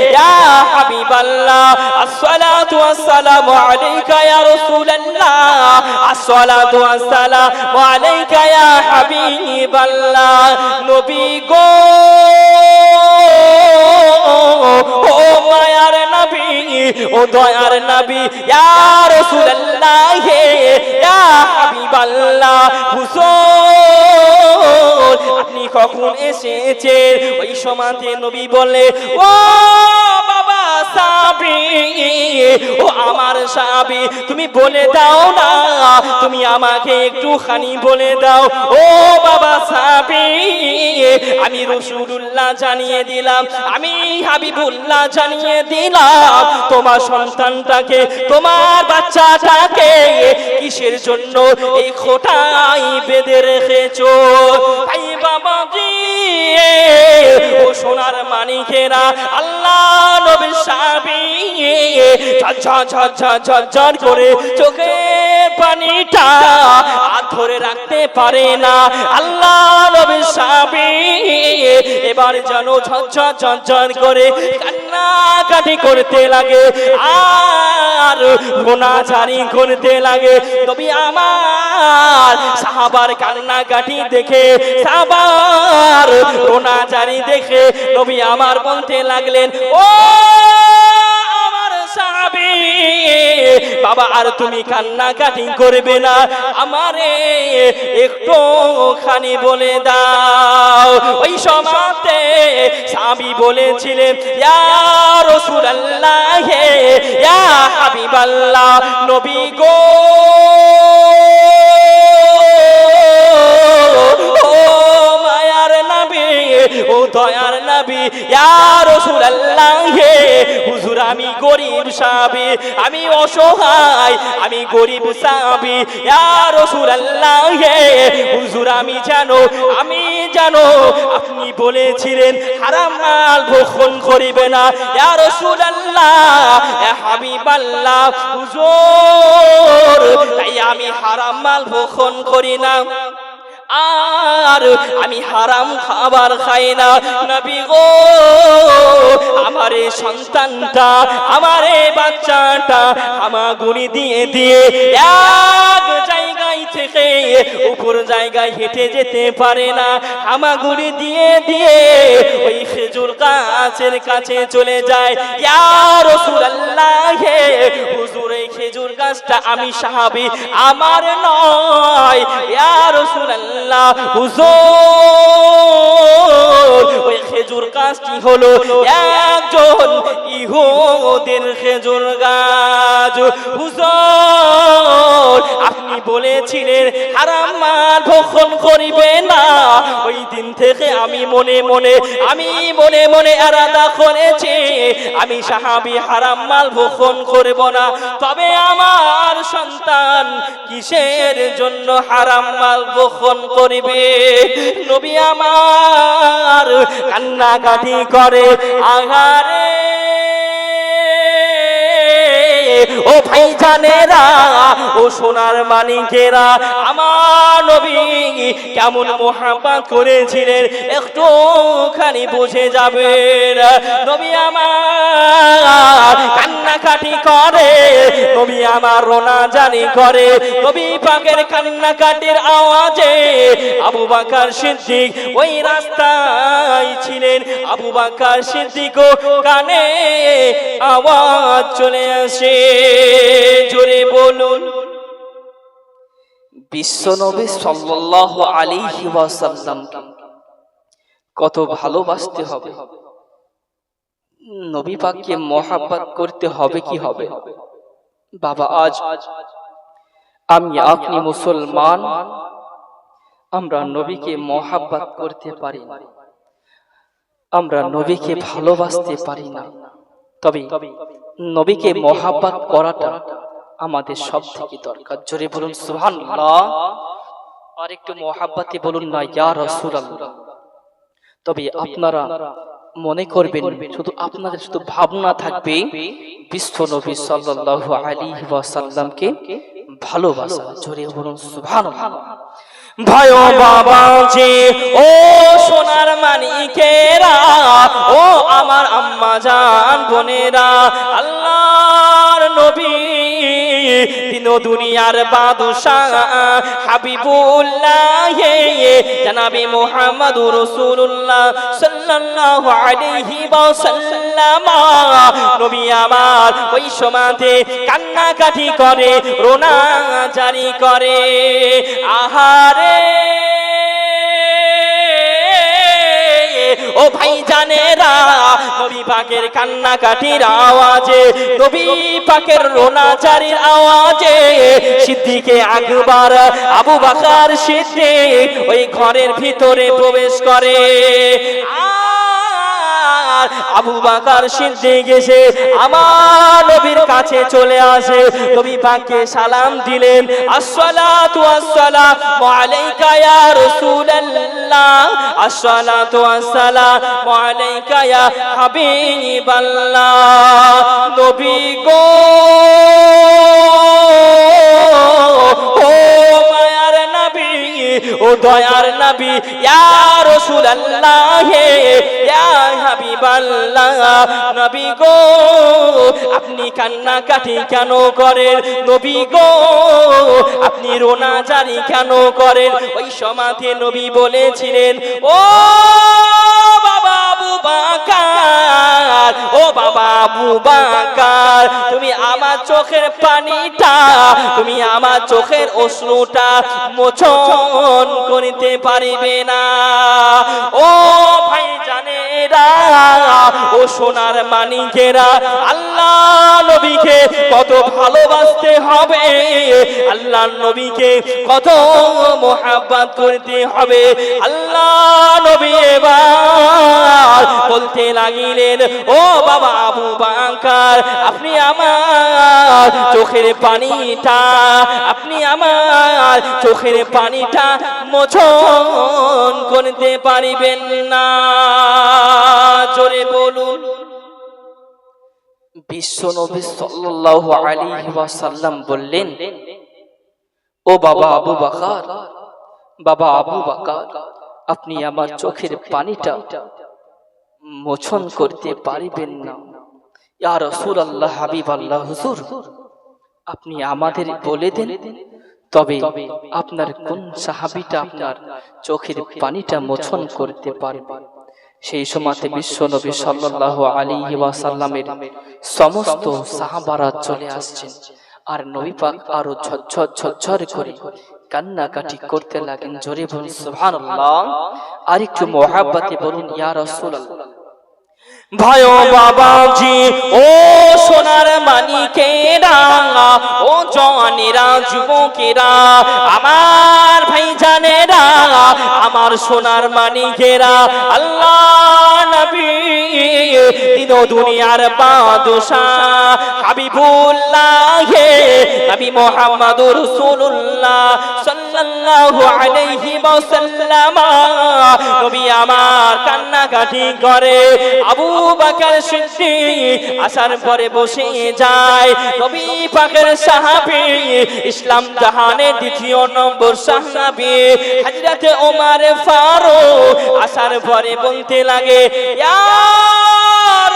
ইয়া হাবিবাল্লাহ আসসালাতু ওয়াসসালামু আলাইকা ইয়া রাসূলুল্লাহ আসসালাতু ওয়াসসালামু আলাইকা ইয়া হাবিবাল্লাহ নবী গো ও মায়ার নবী ও দয়ার নবী ইয়া রাসূলুল্লাহ ইয়া হাবিবাল্লাহ হুজুর আপনি কখন এসেছেন ওই সময়তে নবী বলে ও বাবা সাহাবী ও আমার সাহাবী তুমি বলে দাও না তুমি আমাকে একটুখানি বলে দাও ও বাবা সাহাবী আমি রাসূলুল্লাহ জানিয়ে দিলাম আমি হাবিবুল্লাহ জানিয়ে দিলাম তোমার সন্তানটাকে তোমার বাচ্চাটাকে কিসের জন্য এই খোঁটায় বেঁধে রেখেছো তাই বাবাজি ও সোনার মানিকেরা আল্লাহ নবীর সাহাবী ঝরঝর করে চোখে পানিটা আর ধরে রাখতে পারে না আল্লাহ নবীর সাহাবী এবার যেন ঝরঝর করে কান্নাকাটি করতে লাগে আর গোনাজারি করতে লাগে নবী আমার সাহাবার কান্নাকাটি দেখে সাহাবার গোনাজারি দেখে নবী আমার বলতে লাগলেন ও আমার সাহাবী বাবা আর তুমি কান্নাকাটি করবে না আমারে একটু খানি বলে দাও ওই সময়তে সাহাবী বলেছিলেন ইয়া রাসূলুল্লাহ ইয়া হাবিবাল্লাহ নবী গো ও দয়ার নবী ইয়া রাসূলুল্লাহ হুজুর আমি গরীব সাহাবী আমি অসহায় আমি গরীব সাহাবী ইয়া রাসূলুল্লাহ হুজুর আমি জানো আপনি বলেছিলেন হারাম মাল ভক্ষণ করিবে না ইয়া রাসূলুল্লাহ ইয়া হাবিবাল্লাহ হুজুর তাই আমি হারাম মাল ভক্ষণ করি না আর আমি হারাম খাবার খাই না নবী গো আমার এই সন্তানটা আমার এই বাচ্চাটা হামাগুড়ি দিয়ে এক জায়গায় থেকে উপর জায়গায় হেঁটে যেতে পারে না হামাগুড়ি দিয়ে ওই খেজুর গাছের কাছে চলে যায় ইয়া রাসূলুল্লাহ হুজুর এই খেজুর গাছটা আমি সাহাবী আমার নয় ইয়া রাসূলুল্লাহ হুজুর ওই খেজুর গাছটি হলো একজন ইহুদের খেজুর গাছ হুজুর আপনি বলেছিলেন হারাম মাল ভক্ষণ করিবে না ওই দিন থেকে আমি মনে মনে ইরাদা করেছি আমি সাহাবী হারাম মাল ভক্ষণ করব না তবে আমার সন্তান কিসের জন্য হারাম মাল ভক্ষণ করিবে নবী আমার কান্নাকাটি করে আহারে ও ভাইজানেরা ও সোনার মানিকেরা আমার নবী কেমন মোহাব্বত করেছিলেন একটুখানি বুঝে যাবেন নবী আমার কান্নাকাটি করে নবী আমার রোনাজানি করে নবী পাকের কান্নাকাটির আওয়াজে আবু বকর সিদ্দিক ওই রাস্তায় ছিলেন আবু বকর সিদ্দিক কানে আওয়াজ চলে আসে জোরে বলুন বিশ্বনবী সাল্লাল্লাহু আলাইহি ওয়াসাল্লাম কত ভালোবাসতে হবে নবী পাককে মহব্বত করতে হবে কি হবে বাবা আজ আমি আপনি মুসলমান আমরা নবীকে মহব্বত করতে পারি না আমরা নবীকে ভালোবাসতে পারি না তবে নবীকে মহব্বত করাটা আমাদের সবথেকে দরকার জোরে বলুন সুবহানাল্লাহ আর একটু মহব্বতে বলুন না ইয়া রাসূলুল্লাহ তবে আপনারা মনে করবেন শুধু আপনাদের শুধু ভাবনা থাকবে বিশ্ব নবী সাল্লাল্লাহু আলাইহি ওয়াসাল্লামকে ভালোবাসা জোরে বলুন সুবহানাল্লাহ ভাই ও বাবাজি ও সোনার মানিকেরা ও আমার আম্মা জান বোনেরা, আল্লাহর নবী তিন দুনিয়ার বাদশাহ হাবিবুল্লাহ জনাবে মুহাম্মদুর রাসূলুল্লাহ সাল্লাল্লাহু আলাইহি ওয়াসাল্লাম নবী আমার ওই সময়তে কান্নাকাটি করে, রোনা জারি করে। আহারে ও ভাই জানেরা, নবী পাকের কান্নাকাটির আওয়াজে, নবী পাকের রোনাজারির আওয়াজে সিদ্দিকে আকবার আবু বকর সিদ্দিক ওই ঘরের ভিতরে প্রবেশ করে। আবু বকর সিদ্দিক এসে আমার নবীর কাছে চলে আসে, নবী পাককে সালাম দিলেন, আসসালাতু ওয়াসসালামু আলাইকা ইয়া রাসূলুল্লাহ, আসসালাতু ওয়াসসালামু আলাইকা ইয়া হাবিবাল্লাহ। নবী গো ও মায়ার নবী ও দয়ার নবী ইয়া রাসূলুল্লাহ ইয়া হাবিবাল্লাহ, নবী গো আপনি কান্নাকাটি কেন করেন? নবী গো আপনি রোনাজারি কেন করেন? ওই সমাধি নবী বলেছিলেন, ও বাবা আবু বকর, ও বাবা আবু বকর, তুমি আমার চোখের পানিটা, তুমি আমার চোখের অশ্রুটা মোচন করিতে পারিবে না। ও ভাই জানেরা ও সোনার মানিকেরা, আল্লাহ নবীকে কত ভালোবাসতে হবে, আল্লাহ নবীকে কত মোহাব্বত করতে হবে। আল্লাহ নবী এবার বলতে লাগিলেন, ও বাবা আবু বকর, আপনি আমার চোখের পানিটা, আপনি আমার চোখের পানিটা মোচন করতে পারিবেন না। জোরে বলুন। বিশ্বনবী সাল্লাল্লাহু আলাইহি ওয়াসাল্লাম বললেন, ও বাবা আবু বকর, বাবা আবু বকর, আপনি আমার চোখের পানিটা মোচন করতে পারিবেন না। ইয়া রাসূলুল্লাহ, হাবিবাল্লাহ, হুজুর আপনি আমাদের বলে দেন, তবে আপনার কোন সাহাবীটা আপনার চোখের পানিটা মোচন করতে পারবে? সেই সময়তে বিশ্বনবী সাল্লাল্লাহু আলাইহি ওয়াসাল্লামের সমস্ত সাহাবারা চলে আসছেন, আর নবী পাক আরো ঝরঝর করে কান্নাকাটি করতে লাগেন। জোরে বলুন সুবহানাল্লাহ, আর একটু মুহাব্বতে বলুন ইয়া রাসূলুল্লাহ। ভাই ও বাবাজি ও সোনার মানিকেরা ও জওয়ানেরা যুবকেরা, আমার ভাই জানেরা, আমার সোনার মানিকেরা, আল্লাহ নবী তিন দুনিয়ার বাদশাহ হাবিবুল্লাহ নবী মুহাম্মদুর রাসূলুল্লাহ সাল্লাল্লাহু আলাইহি ওয়াসাল্লাম নবী আমার কান্নাকাটি করে। আবু বকর সিদ্দিক আসার পরে বসে যায়। নবী পাকের সাহাবী, ইসলাম জাহানের দ্বিতীয় নম্বর সাহাবী হযরত ওমর ফারুক আসার পরে বলতে লাগে, ইয়া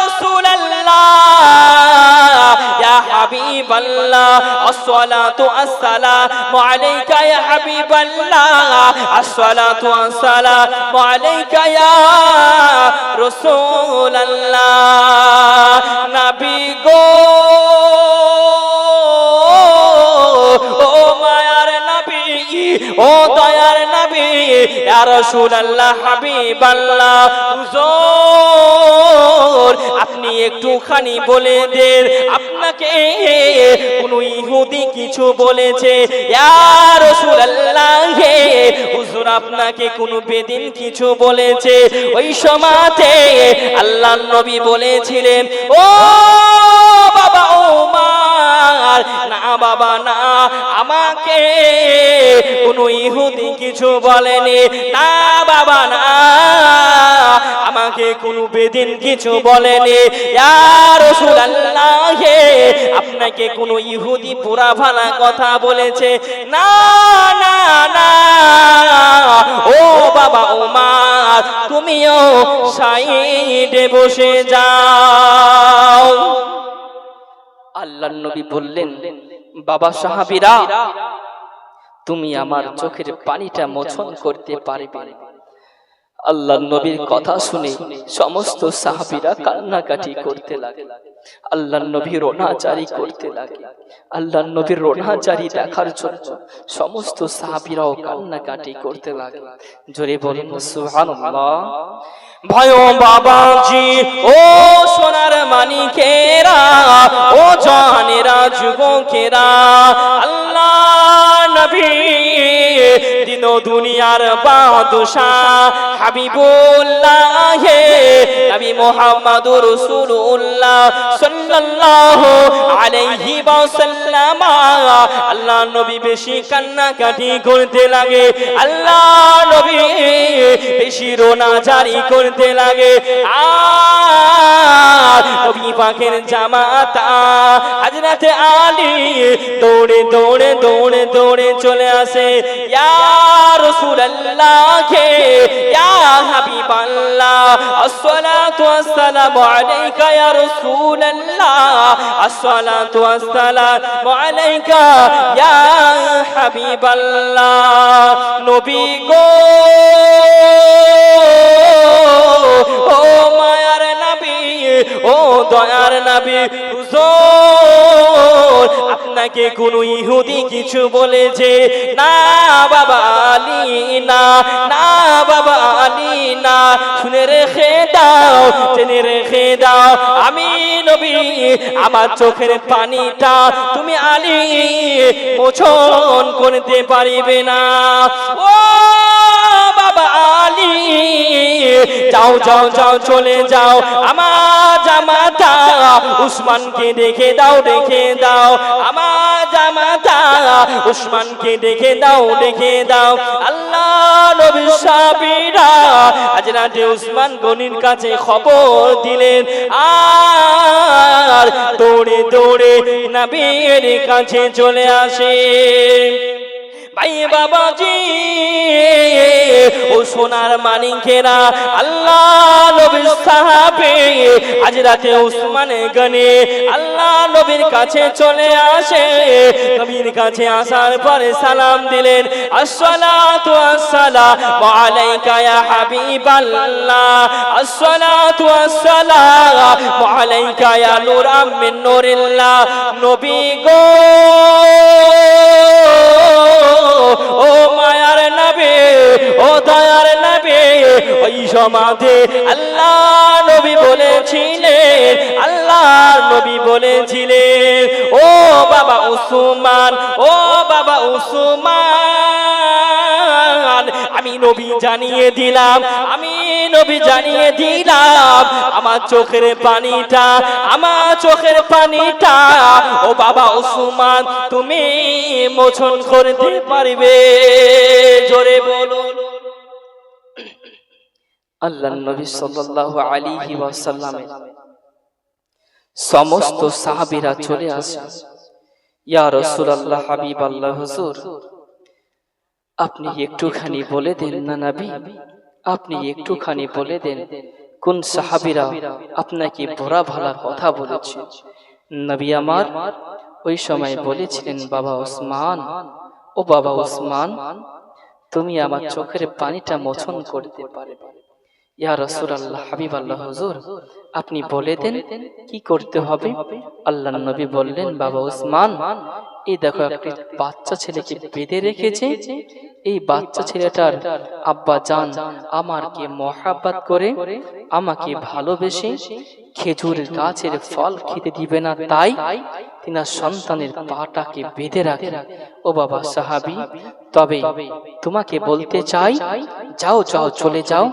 রাসূলুল্লাহ ইয়া হাবিবাল্লাহ, আসসালাতু আসসালামু আলাইকা ইয়া হাবিবাল্লাহ, আসসালাতু আসসালামু আলাইকা ইয়া রাসূলুল্লাহ। নবী গো ও মায়ার নবী ও দয়ার নবী ইয়া রাসূলুল্লাহ, হাবিবাল্লাহ, হুজুর আপনি একটুখানি বলে দেন, আপনাকে কোন ইহুদি কিছু বলেছে? ইয়া রাসূলুল্লাহ, হুজুর আপনাকে কোন বেদিন কিছু বলেছে? ওই সময়তে আল্লাহর নবী বলেছিলেন, ও বাবা ওমর আমার, না বাবা না, আমাকে কোনো ইহুদি কিছু বলেনি, না বাবা না, আমাকে কোনো বেদিন কিছু বলেনি। ইয়া রাসূলুল্লাহ, আপনাকে কোনো ইহুদি পোড়া ভালা কথা বলেছে? না না না। ও বাবা ওমর, তুমিও সাইডে বসে যাও। আল্লাহর নবী বললেন, বাবা সাহাবীরা, তুমি আমার চোখের পানিটা মোচন করতে পারবে? আল্লাহর নবীর কথা শুনে সমস্ত সাহাবীরা কান্নাকাটি করতে লাগে। আল্লাহর নবী রোনাজারি করতে লাগে। আল্লাহর নবীর রোনাজারি দেখার জন্য সমস্ত সাহাবীরাও কান্নাকাটি করতে লাগে। জোরে বলেন সুবহানাল্লাহ। ভাইও বাবাজি, ও সোনার মানিকেরা, ও জানেরা, যুবকেরা, আল্লাহ নবী দিন দুনিয়ার বাদশাহ হাবিবুল্লাহ নবী মুহাম্মদুর রাসূলুল্লাহ সাল্লাল্লাহু আলাইহি ওয়াসাল্লাম, আল্লাহ নবী বেশি কান্নাকাটি করতে লাগে। আল্লাহ নবী বেশি রোনাজারি করতে লাগে। আর নবী পাকের জামাতা হযরতে আলী দৌড়ে দৌড়ে দৌড়ে দৌড়ে চলে আসে। ইয়া রাসূলুল্লাহ, ইয়া হাবিবাল্লাহ, আসসালাতু ওয়াসসালামু আলাইকা ইয়া রাসূলুল্লাহ, আসসালাতু ওয়াসসালামু আলাইকা ইয়া হাবিবাল্লাহ। নবী গো, ও মায়ার নবী, ও দয়ার নবী, হুজুর আপনাকে কোন ইহুদি কিছু বলেছে? না বাবা আলী না, না বাবা আলী না। শুনে রেখে দাও, জেনে রেখে দাও, আমি নবী, আমার চোখের পানিটা তুমি আলী মোচন করতে পারিবে না। ও বাবা আলী, যাও যাও যাও, চলে যাও, আমার জামাতা উসমানকে ডেকে দাও, ডেকে দাও, আমার জামাতা উসমানকে ডেকে দাও, ডেকে দাও। আল্লাহ নবীর সাহাবীরা হযরত উসমান গনির কাছে খবর দিলেন, আর দৌড়ে দৌড়ে নবীর কাছে চলে আসে। ভাই বাবাজি, ও সোনার মানিকেরা, আল্লাহ নবীর সাহাবী হযরত উসমান গনি আল্লাহ নবীর কাছে চলে আসে। নবীর কাছে আসার পরে সালাম দিলেন, আসসালাতু ওয়াসসালামু আলাইকা ইয়া হাবিবাল্লাহ, আসসালাতু ওয়াসসালামু আলাইকা ইয়া নূরাম মিন নূরিল্লাহ। নবী গো, ও মায়ার নবী, ও দয়ার নবী, ওই সমাধে আল্লাহ নবী বলেছিলেন, আল্লাহ নবী বলেছিলেন, ও বাবা উসমান, ও বাবা উসমান, আমি নবী জানিয়ে দিলাম, আমি নবী জানিয়ে দিলাম, আমার চোখের পানিটা, আমার চোখের পানিটা ও বাবা উসমান তুমি মোচন করতে পারবে। জোরে বলুন। আল্লাহর নবী সাল্লাল্লাহু আলাইহি ওয়াসাল্লামের সমস্ত সাহাবীরা চলে আসে। ইয়া রাসূলুল্লাহ, হাবিবাল্লাহ, হুজুর আপনি একটুখানি বলে দেন না নবী, আপনি একটুখানি বলে দেন কোন সাহাবীরা আপনাকে বুরা ভালা কথা বলেছে। নবী আমার ওই সময় বলেছিলেন, বাবা উসমান, ও বাবা উসমান, তুমি আমার চোখের পানিটা মোচন করতে পারবে। ইয়া রাসূলুল্লাহ, হাবিবাল্লাহ, হুজুর আপনি বলে দেন কি করতে হবে। আল্লাহর নবী বললেন, বাবা উসমান, এই দেখো একটি বাচ্চা ছেলেকে বেঁধে রেখেছে, এই বাচ্চা ছেলেটার আব্বা জান আমাকে মহব্বত করে, আমাকে ভালোবেসে খেজুর গাছের ফল খেতে দিবে না, তাই তিনার সন্তানের পাটাকে বেঁধে রাখে। ও বাবা সাহাবী, তবে তোমাকে বলতে চাই, যাও যাও চলে যাও,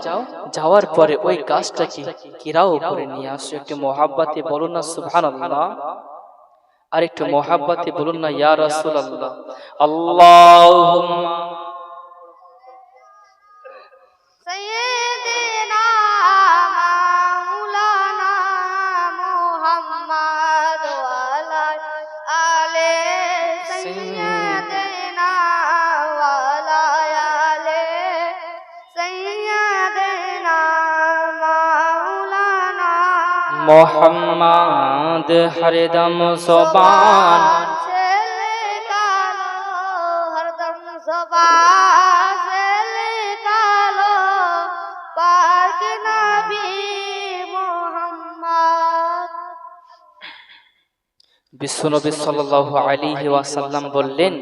যাওয়ার পরে ওই গাছটাকে ঘেরাও করে নিয়ে আসো। একটু মহব্বতে বলো না সুবহানাল্লাহ। আর একটু মোহাব্বতে বলুন না ইয়া রাসূলুল্লাহ। আল্লাহুম্মা سيدنا مولانا محمد وعلى آل سيدنا وعلى آل سيدنا مولانا মোহাম্মদ হরদম সুবান से निकालो हरदम ज़बान से निकालो पाक नबी मोहम्मद। বিশ্বনবী সাল্লাল্লাহু আলাইহি ওয়াসাল্লাম বললেন,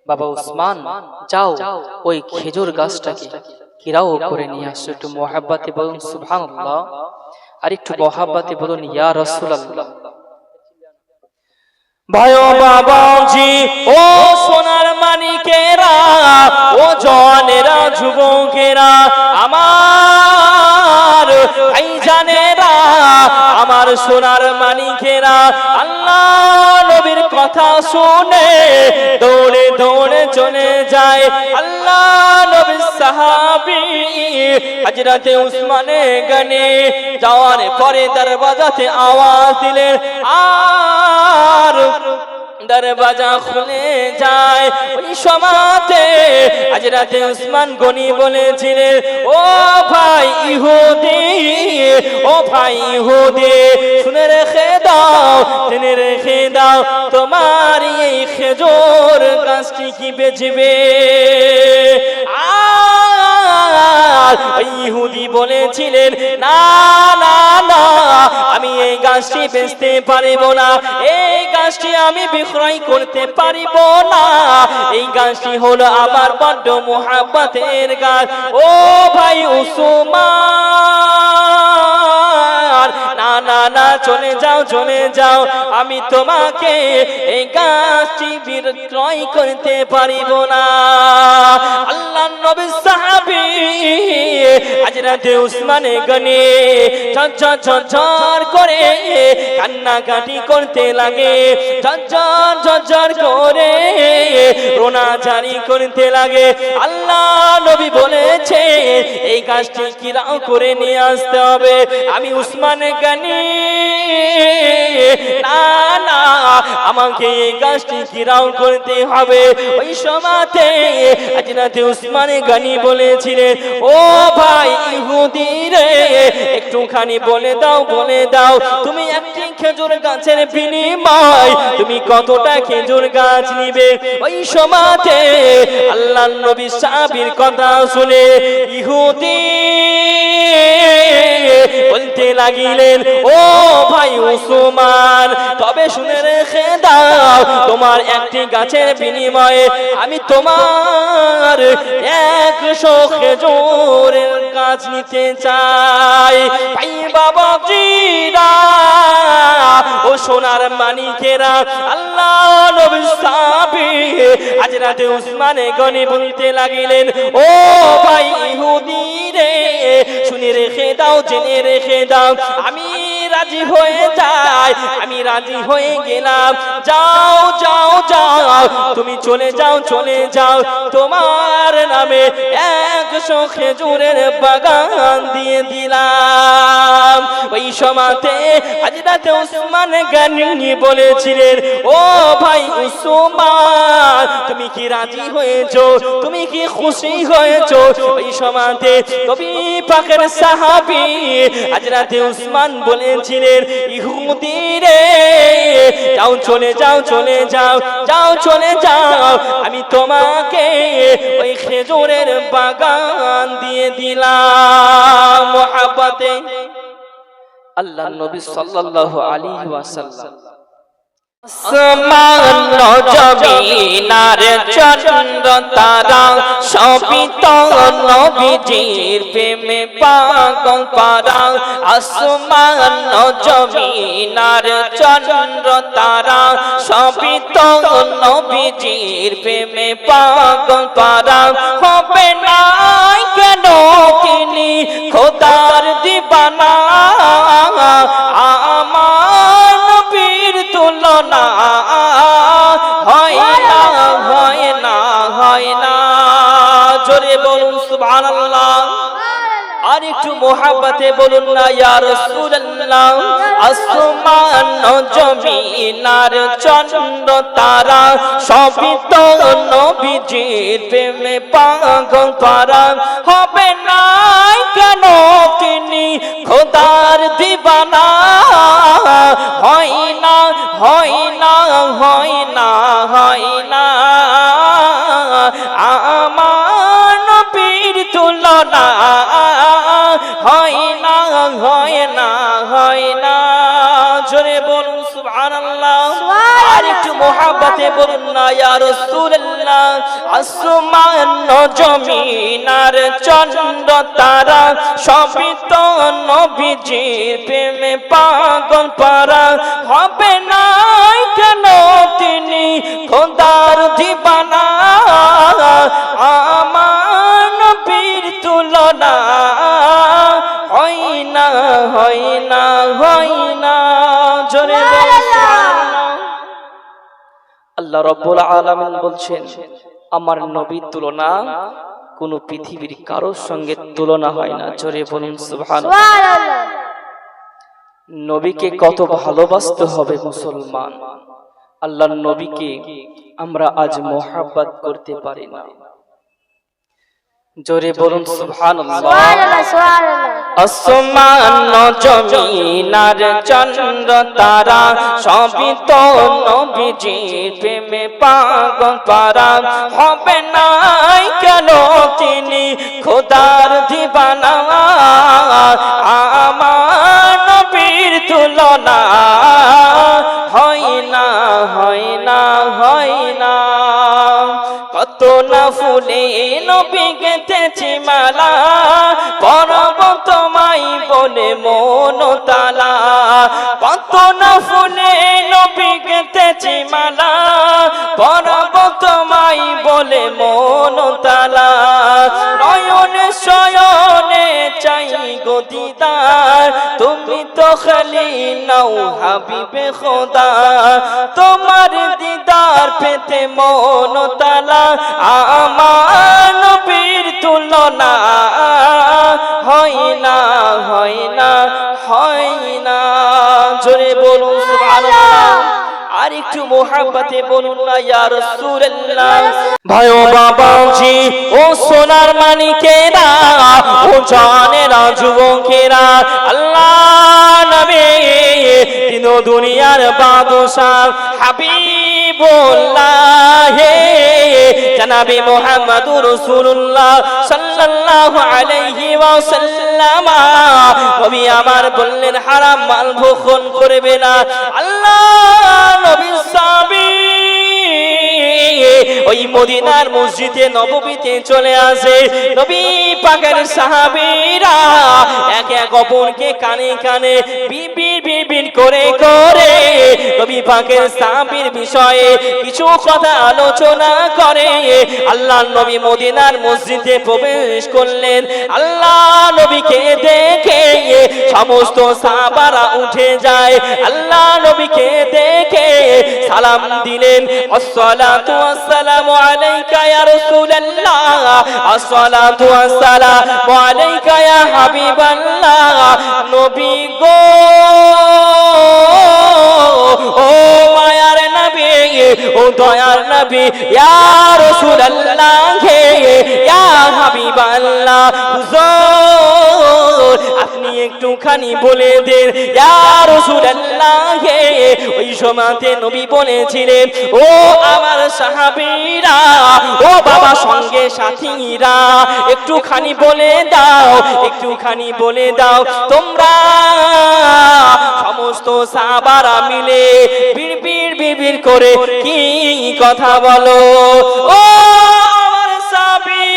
বাবা উসমান যাও ওই খেজুর গাছটাকে কিরাও করে নিয়ে আসো। একটু মোহাব্বতে বলুন সুবহানাল্লাহ, আর একটু মোহাব্বতে বলুন ইয়া রাসূলুল্লাহ। ভাইও বাবাজি ও সোনার মানিকেরা, ও জওয়ানেরা, যুবকেরা, আমার ভাইজানেরা, আমার সোনার মানিকেরা, আল্লাহ নবীর কথা শুনে দৌড়ে দৌড়ে চলে যায় আল্লাহ নবীর সাহাবী হযরতে উসমানে গনি। যাওয়ার পরে দরওয়াজাতে আওয়াজ দিলেন, আর দরওয়াজা খুলে যায়। ওই সময়তে হযরতে উসমান গনি বলেছিলেন, ও ভাই ইহুদি, ও ভাই ইহুদি, শুনে রেখে দাও, জেনে রেখে দাও, তোমার এই খেজুর গাছটি কি বেচবে? ইহুদি বলেছিলেন, না না না, আমি এই গাছটি বেচতে পারিব না, এই গাছটি আমি বিক্রয় করতে পারিব না, এই গাছটি হলো আমার বড্ড মুহাব্বতের গাছ। ও ভাই উসমান, না না না, চলে যাও চলে যাও, আমি তোমাকে এই গাছটি বিক্রয় করতে পারিব না। আল্লাহর নবী সাহাবী হযরতে উসমানে গনি ঝরঝর ঝরঝর করে কান্নাকাটি করতে লাগে, ঝরঝর ঝরঝর করে রোনা জারি করতে লাগে। আল্লাহ নবী বলেছে এই গাছটি কিরাও করে নিয়ে আসতে হবে। আমি উসমানে গনি, না না, আমাকে এই গাছটি কিরাও করতে হবে। ওই সময়তে হযরতে উসমানে গনি বলেছিলেন, ও ভাই ইহুদি রে, একটুখানি বলে দাও, বলে দাও, তুমি একটি খেজুর গাছের বিনিময় তুমি কতটা খেজুর গাছ নিবে? ওই সময়তে আল্লাহর নবী সাহাবীর কথা শুনে ইহুদি বলতে লাগিলেন, ও ভাই উসমান, তবে শুনে রেখে দাও, তোমার একটি গাছের বিনিময়ে আমি তোমার 100 খেজুরের গাছ নিতে চাই। ভাই বাবাজিরা, ও সোনার মানিকেরা, আল্লাহ নবীর সাহাবী হযরতে উসমানে গনি বলতে লাগিলেন, ও ভাই ইহুদি রে, শুনে রেখে দাও, জেনে রেখে দাও, আমি রাজি হয়ে যাই, আমি রাজি হয়ে গেলাম, যাও যাও যাও, তুমি চলে যাও চলে যাও, তোমার নামে 100 খেজুরের বাগান দিয়ে দিলাম। ওই সময়তে হযরতে উসমান গনি বলেছিলেন, ও ভাই উসমান, তুমি কি রাজি হয়েছো? তুমি কি খুশি হয়েছো? ওই সময়তে নবী পাকের সাহাবী হযরতে উসমান বলেছিলেন, ইহুদি রে, যাও চলে যাও চলে যাও, যাও চলে যাও, আমি তোমাকে ওই খেজুরের বাগান দিয়ে দিলাম। মুহাব্বতে আল্লাহর নবী সাল্লাল্লাহু আলাইহি ওয়াসাল্লাম। আসমান জমিনার চন্দ্র তারা সবই তো নবীজির প্রেমে পাগল পারা। আসমান জমিনার চন্দ্র তারা সবই তো নবীজির প্রেমে পাগল পারা। হবে না কেন তিনি খোদার দিবানা, আমার নবীর তুলনা আর একটু মোহাব্বতে বলুন না ইয়া রাসূলুল্লাহ। আসমান জমিন আর চন্দ্র তারা সবই তো নবীজির প্রেমে পাগল পারা, হবে না কেন তিনি খোদার দিবানা? হয় না হয় না হয় না হয় না আমার নবীর তুলনা, হয় না হয় না হয় না। জোরে বলুন সুবহানাল্লাহ। আর একটু মোহাব্বতে বলুন না ইয়া রাসূলুল্লাহ। আসমান জমিন আর চন্দ্র তারা সবই তো নবীজির প্রেমে পাগল পারা, হবে না কেন তিনি খোদার দিবানা? আমার নবীর তুলনা, হয় না হয় না হয় না। জোরে বলুন সুবহানাল্লাহ। আল্লাহ রাব্বুল আলামিন বলছেন আমার নবীর তুলনা কোন পৃথিবীর কারোর সঙ্গে তুলনা হয় না। জোরে বলুন সুবহানাল্লাহ। নবীকে কত ভালোবাসতে হবে মুসলমান। আল্লাহর নবীকে আমরা আজ মোহাব্বত করতে পারি না। জোরে বলুন সুবহানাল্লাহ। আসমান জমিন আর চন্দ্র তারা সবই তো নবীজির প্রেমে পাগল পারা, হবে না কেন তিনি খোদার দিবানা? আমার নবীর তুলনা, হয় না হয় না হয় না। কত না ফুলে নবী গেঁথেছি মালা, পরব তোমায় বলে মন তালা। কত না ফুলে নবী গেঁথেছি মালা, পরব তোমায় বলে মন তালা। নয়নে শয়নে চাই গো দিদার, তুমি তো খালি নাও হাবিবে খোদা। তোমার দিদার পেতে মন তালা, আমার নবীর তুলনা, হয় না হয় না হয় না। জোরে বলুন সুবহানাল্লাহ। আর একটু মোহাব্বতে বলুন না ইয়া রাসূলুল্লাহ। ভাই ও বাবাজি ও সোনার মানিকেরা ও জানেরা যুবকেরা, আল্লাহ নবী তিন দুনিয়ার বাদশাহ হাবিবুল্লাহ জনাবে মুহাম্মদুর রাসূলুল্লাহ সাল্লাল্লাহু আলাইহি ওয়াসাল্লাম। নবী আমার বললেন হারাম মাল ভক্ষণ করবে না। আল্লাহ নবীর সাহাবী ওই মদিনার মসজিদে নববীতে চলে আসে। নবী পাকের সাহাবীরা এক এক অপরকে কানে কানে বিবির বিবির করে করে নবী পাকের সাহাবীর বিষয়ে কিছু কথা আলোচনা করে। আল্লাহ নবী মদিনার মসজিদে প্রবেশ করলেন। আল্লাহ নবীকে দেখে সমস্ত সাহাবারা উঠে যায়। আল্লাহ নবীকে দেখে সালাম দিলেন, আসসালাতু ওয়াসসালামু আলাইকা ইয়া রাসূলুল্লাহ, আসসালাতু ওয়াসসালামু আলাইকা ইয়া হাবিবাল্লাহ। নবী গো ও মায়ার নবী ও দয়ার নবী ইয়া রাসূলুল্লাহ ইয়া হাবিবাল্লাহ, হুজুর আপনি একটুখানি বলে দেন ইয়া রাসূলুল্লাহ। ওই সময়তে নবী বলেছিলেন ও আমার সাহাবীরা, ও বাবা সঙ্গে সাথীরা, একটুখানি বলে দাও, একটুখানি বলে দাও তোমরা সমস্ত সাহাবারা মিলে বিড়বিড় বিড়বিড় করে কি কথা বলো? ও আমার সাহাবী,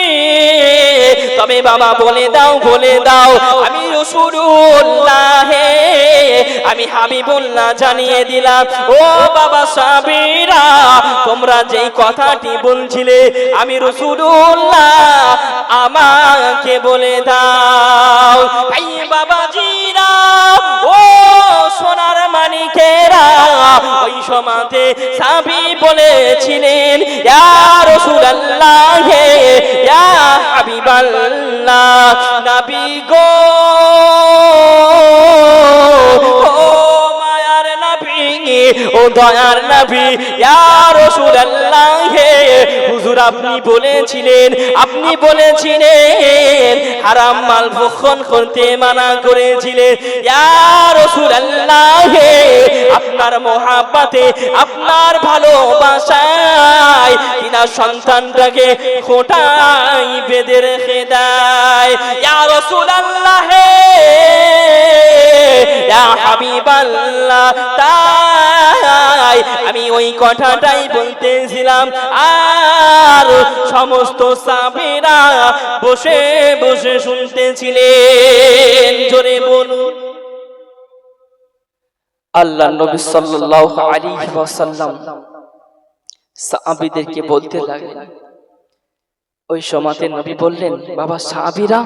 তবে বাবা বলে দাও, বলে দাও আমি রাসূলুল্লাহ, আমি হাবিবুল্লাহ জানিয়ে দিলাম। ও বাবা সাহাবীরা, তোমরা যেই কথাটি বলছিলে আমি রাসূলুল্লাহ, আমাকে বলে দাও। ভাই বাবাজিরা, ও সোনার মানিকেরা, ওই সময়তে সাহাবী বলেছিলেন ইয়া রাসূলুল্লাহ ইয়া হাবিবাল্লাহ। নবী গো ও মায়ার নবী ও দয়ার নবী ইয়া রাসূলুল্লাহ হুজুর আপনি বলেছিলেন হারাম মাল ভক্ষণ করতে মানা করেছিলেন ইয়া রাসূলুল্লাহ আপনার মহব্বতে আপনার ভালোবাসায় কিনা সন্তানটাকে খোঁটাই বেঁধে রেখে দেয় ইয়া রাসূলুল্লাহ ইয়া হাবিবাল্লাহ তাই আমি ওই কথাটাই বলতেছিলাম আর সমস্ত সাহাবীরা বসে বসে শুনতেছিলেন জোরে বলুন আল্লাহ নবী সাল্লাল্লাহু আলাইহি ওয়াসাল্লাম সাহাবীদেরকে বলতে লাগলেন ওই সময়তে নবী বললেন বাবা সাহাবীরা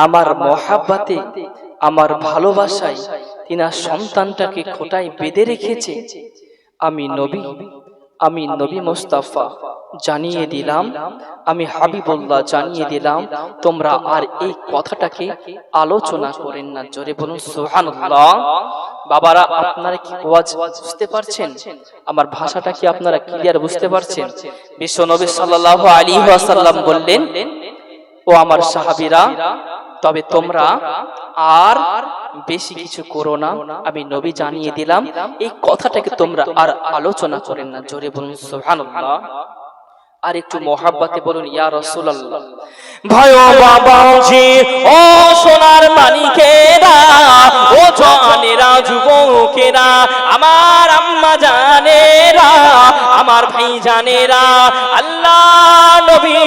আমার মহব্বতে আমার ভালোবাসায় তিনার সন্তানটাকে খোঁটায় বেঁধে রেখেছে আমি নবী মুস্তাফা জানিয়ে দিলাম আমি হাবিবুল্লাহ জানিয়ে দিলাম তোমরা আর এই কথাটাকে আলোচনা করেন না জোরে বলুন সুবহানাল্লাহ বাবারা আপনারা কি ওয়াজ বুঝতে পারছেন আমার ভাষাটা কি আপনারা ক্লিয়ার বুঝতে পারছেন বিশ্ব নবী সাল্লাল্লাহু আলাইহি ওয়াসাল্লাম বললেন ও আমার সাহাবীরা তবে তোমরা আর বেশি কিছু করো না আমি নবী জানিয়ে দিলাম এই কথাটাকে তোমরা আর আলোচনা করেন না জোরে বলুন সুবহানাল্লাহ আর একটু মহব্বতে বলুন ইয়া রাসূলুল্লাহ ভাই ও বাবাজি ও সোনার মানিকেরা ও জানেরা যুবকেরা আমার আম্মা জানেরা আমার ভাই জানেরা আল্লাহ নবী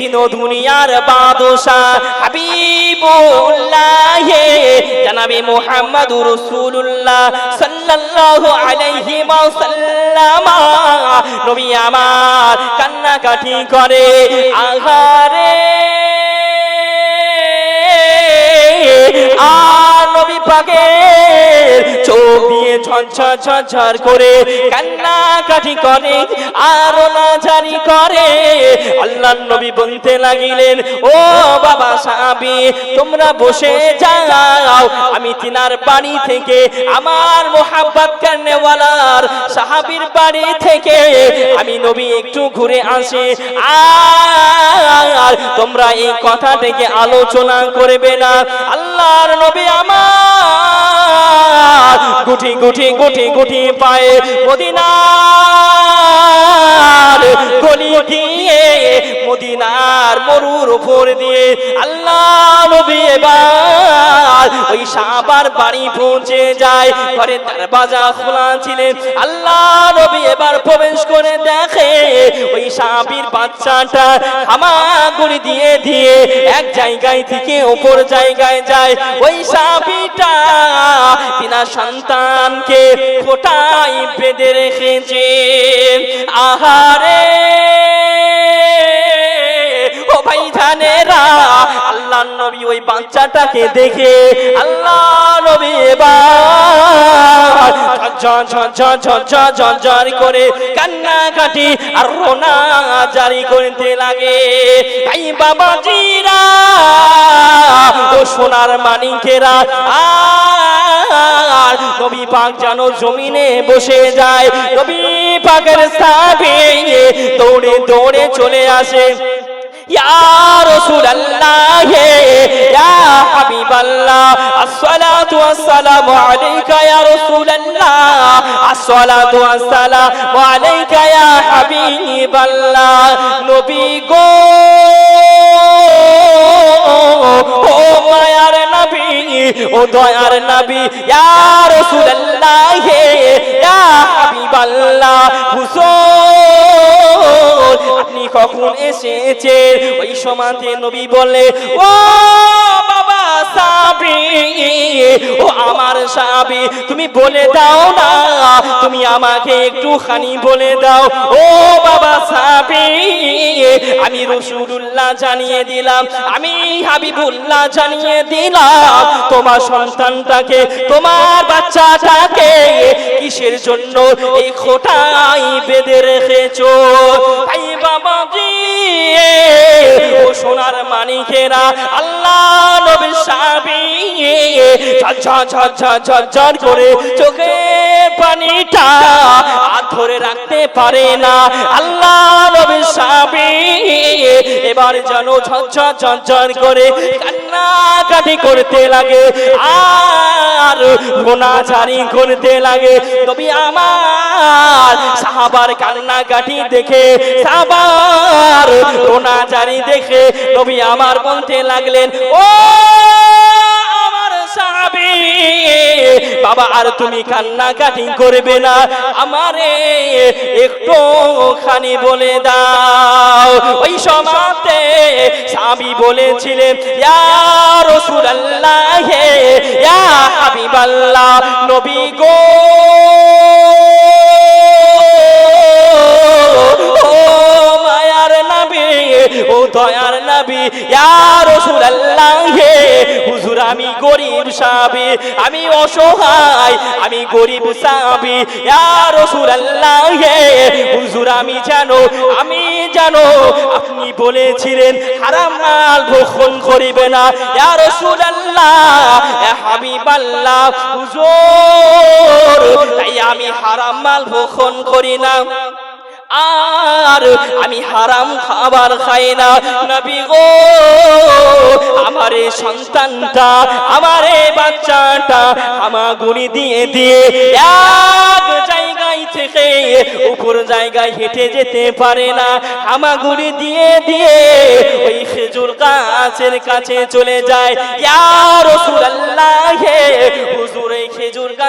দিন দুনিয়ার বাদশা হাবিবুল্লাহ জনাবে মুহাম্মদুর রাসূলুল্লাহ সাল্লাল্লাহু আলাইহি ওয়াসাল্লাম নবী আমার কান্নাকাটি করে আহারে নবী পাকের চোখ দিয়ে ঝরঝর করে কান্নাকাটি করে আর না জারি করে আল্লাহর নবী বলতে লাগিলেন ও বাবা সাহাবী তোমরা বসে যাও আমি তিনার বাড়ি থেকে আমার মোহাব্বত করনেওয়ালার সাহাবীর বাড়ি থেকে আমি নবী একটু ঘুরে আসি আর তোমরা এই কথাটাকে আলোচনা করবে না আল্লাহর নবী আমার গুটি গুটি গুটি গুটি পায়ে মদিনার গলি দিয়ে মদিনার মরুর উপর দিয়ে আল্লাহ নবী এবার ওই সাহাবার বাড়ি পৌঁছে যায় ঘরে দরজা খোলা ছিল আল্লাহ নবী এবার প্রবেশ করে দেখে ওই সাহাবীর বাচ্চাটা হামাগুড়ি দিয়ে দিয়ে এক জায়গায় থেকে অপর জায়গায় যায় ওই সাহাবীটা তিনার সন্তানকে খোঁটায় বেঁধে রেখেছে আহারে ও ভাই জানেরা আল্লাহ নবী ওই বাচ্চাটাকে দেখে আল্লাহ নবী এবার ঝরঝর করে কান্নাকাটি আর রোনা জারি করতে লাগে তাই বাবাজিরা ও সোনার মানিকেরা আর নবী পাক যেন জমিনে বসে যায় নবী পাকের সাহাবী দৌড়ে দৌড়ে চলে আসে ইয়া রাসূলুল্লাহ ইয়া হাবিবাল্লাহ আসসালাতু ওয়াসসালামু আলাইকা ইয়া রাসূলুল্লাহ আসসালাতু ওয়াসসালামু আলাইকা ইয়া হাবিবাল্লাহ নবী গো ও মায়ার নবী ও দয়ার নবী ইয়া রাসূলুল্লাহ ইয়া হাবিবাল্লাহ হুজুর আপনি কখন এসেছেন ওই সময়তে নবী বলে ও বাবা সাহাবী ও আমার সাহাবী তুমি বলে দাও না তুমি আমাকে একটুখানি বলে দাও ও বাবা সাহাবী আমি রাসূলুল্লাহ জানিয়ে দিলাম আমি হাবিবুল্লাহ জানিয়ে দিলাম তোমার সন্তানটাকে তোমার বাচ্চাটাকে কিসের কিসের জন্য এই খোটাই বেঁধে রেখেছো? তাই বাবাজি ও সোনার মানিকেরা, আল্লাহ নবীর সাহাবী ঝরঝর করে চোখে পানিটা আর ধরে রাখতে পারে না। আল্লাহ নবীর সাহাবী এবার যেন ঝরঝর করে কান্নাকাটি করতে লাগে আর গোনাজারি করতে লাগে। নবী আমার সাহাবার কান্নাকাটি দেখে, সাহাবার গোনাজারি দেখে নবী আমার বলতে লাগলেন, ও আমার সাহাবী বাবা, আর তুমি কান্নাকাটি করবে না, আমারে একটু খানি বলে দাও। ওই সময়তে সাহাবী বলেছিলেন, ইয়া রাসূলুল্লাহ, ইয়া হাবিবাল্লাহ, নবী গো, ও দয়ার নবী, ইয়া রাসূলুল্লাহ, হুজুর আমি গরীব সাহাবী, আমি অসহায়, আমি গরীব সাহাবী, ইয়া রাসূলুল্লাহ, হুজুর আমি জানো আপনি বলেছিলেন হারাম মাল ভক্ষণ করিবে না। ইয়া রাসূলুল্লাহ, ইয়া হাবিবাল্লাহ, হুজুর তাই আমি হারাম মাল ভক্ষণ করি না আর আমি হারাম খাবার খাই না। নবী গো, আমার এই সন্তানটা, আমার এই বাচ্চাটা হামাগুড়ি দিয়ে এক জায়গায় থেকে উপর জায়গায় হেঁটে যেতে পারে না, হামাগুড়ি দিয়ে ওই খেজুর গাছের কাছে চলে যায়। ইয়া রাসূলুল্লাহ, হুজুর এই খেজুর গাছ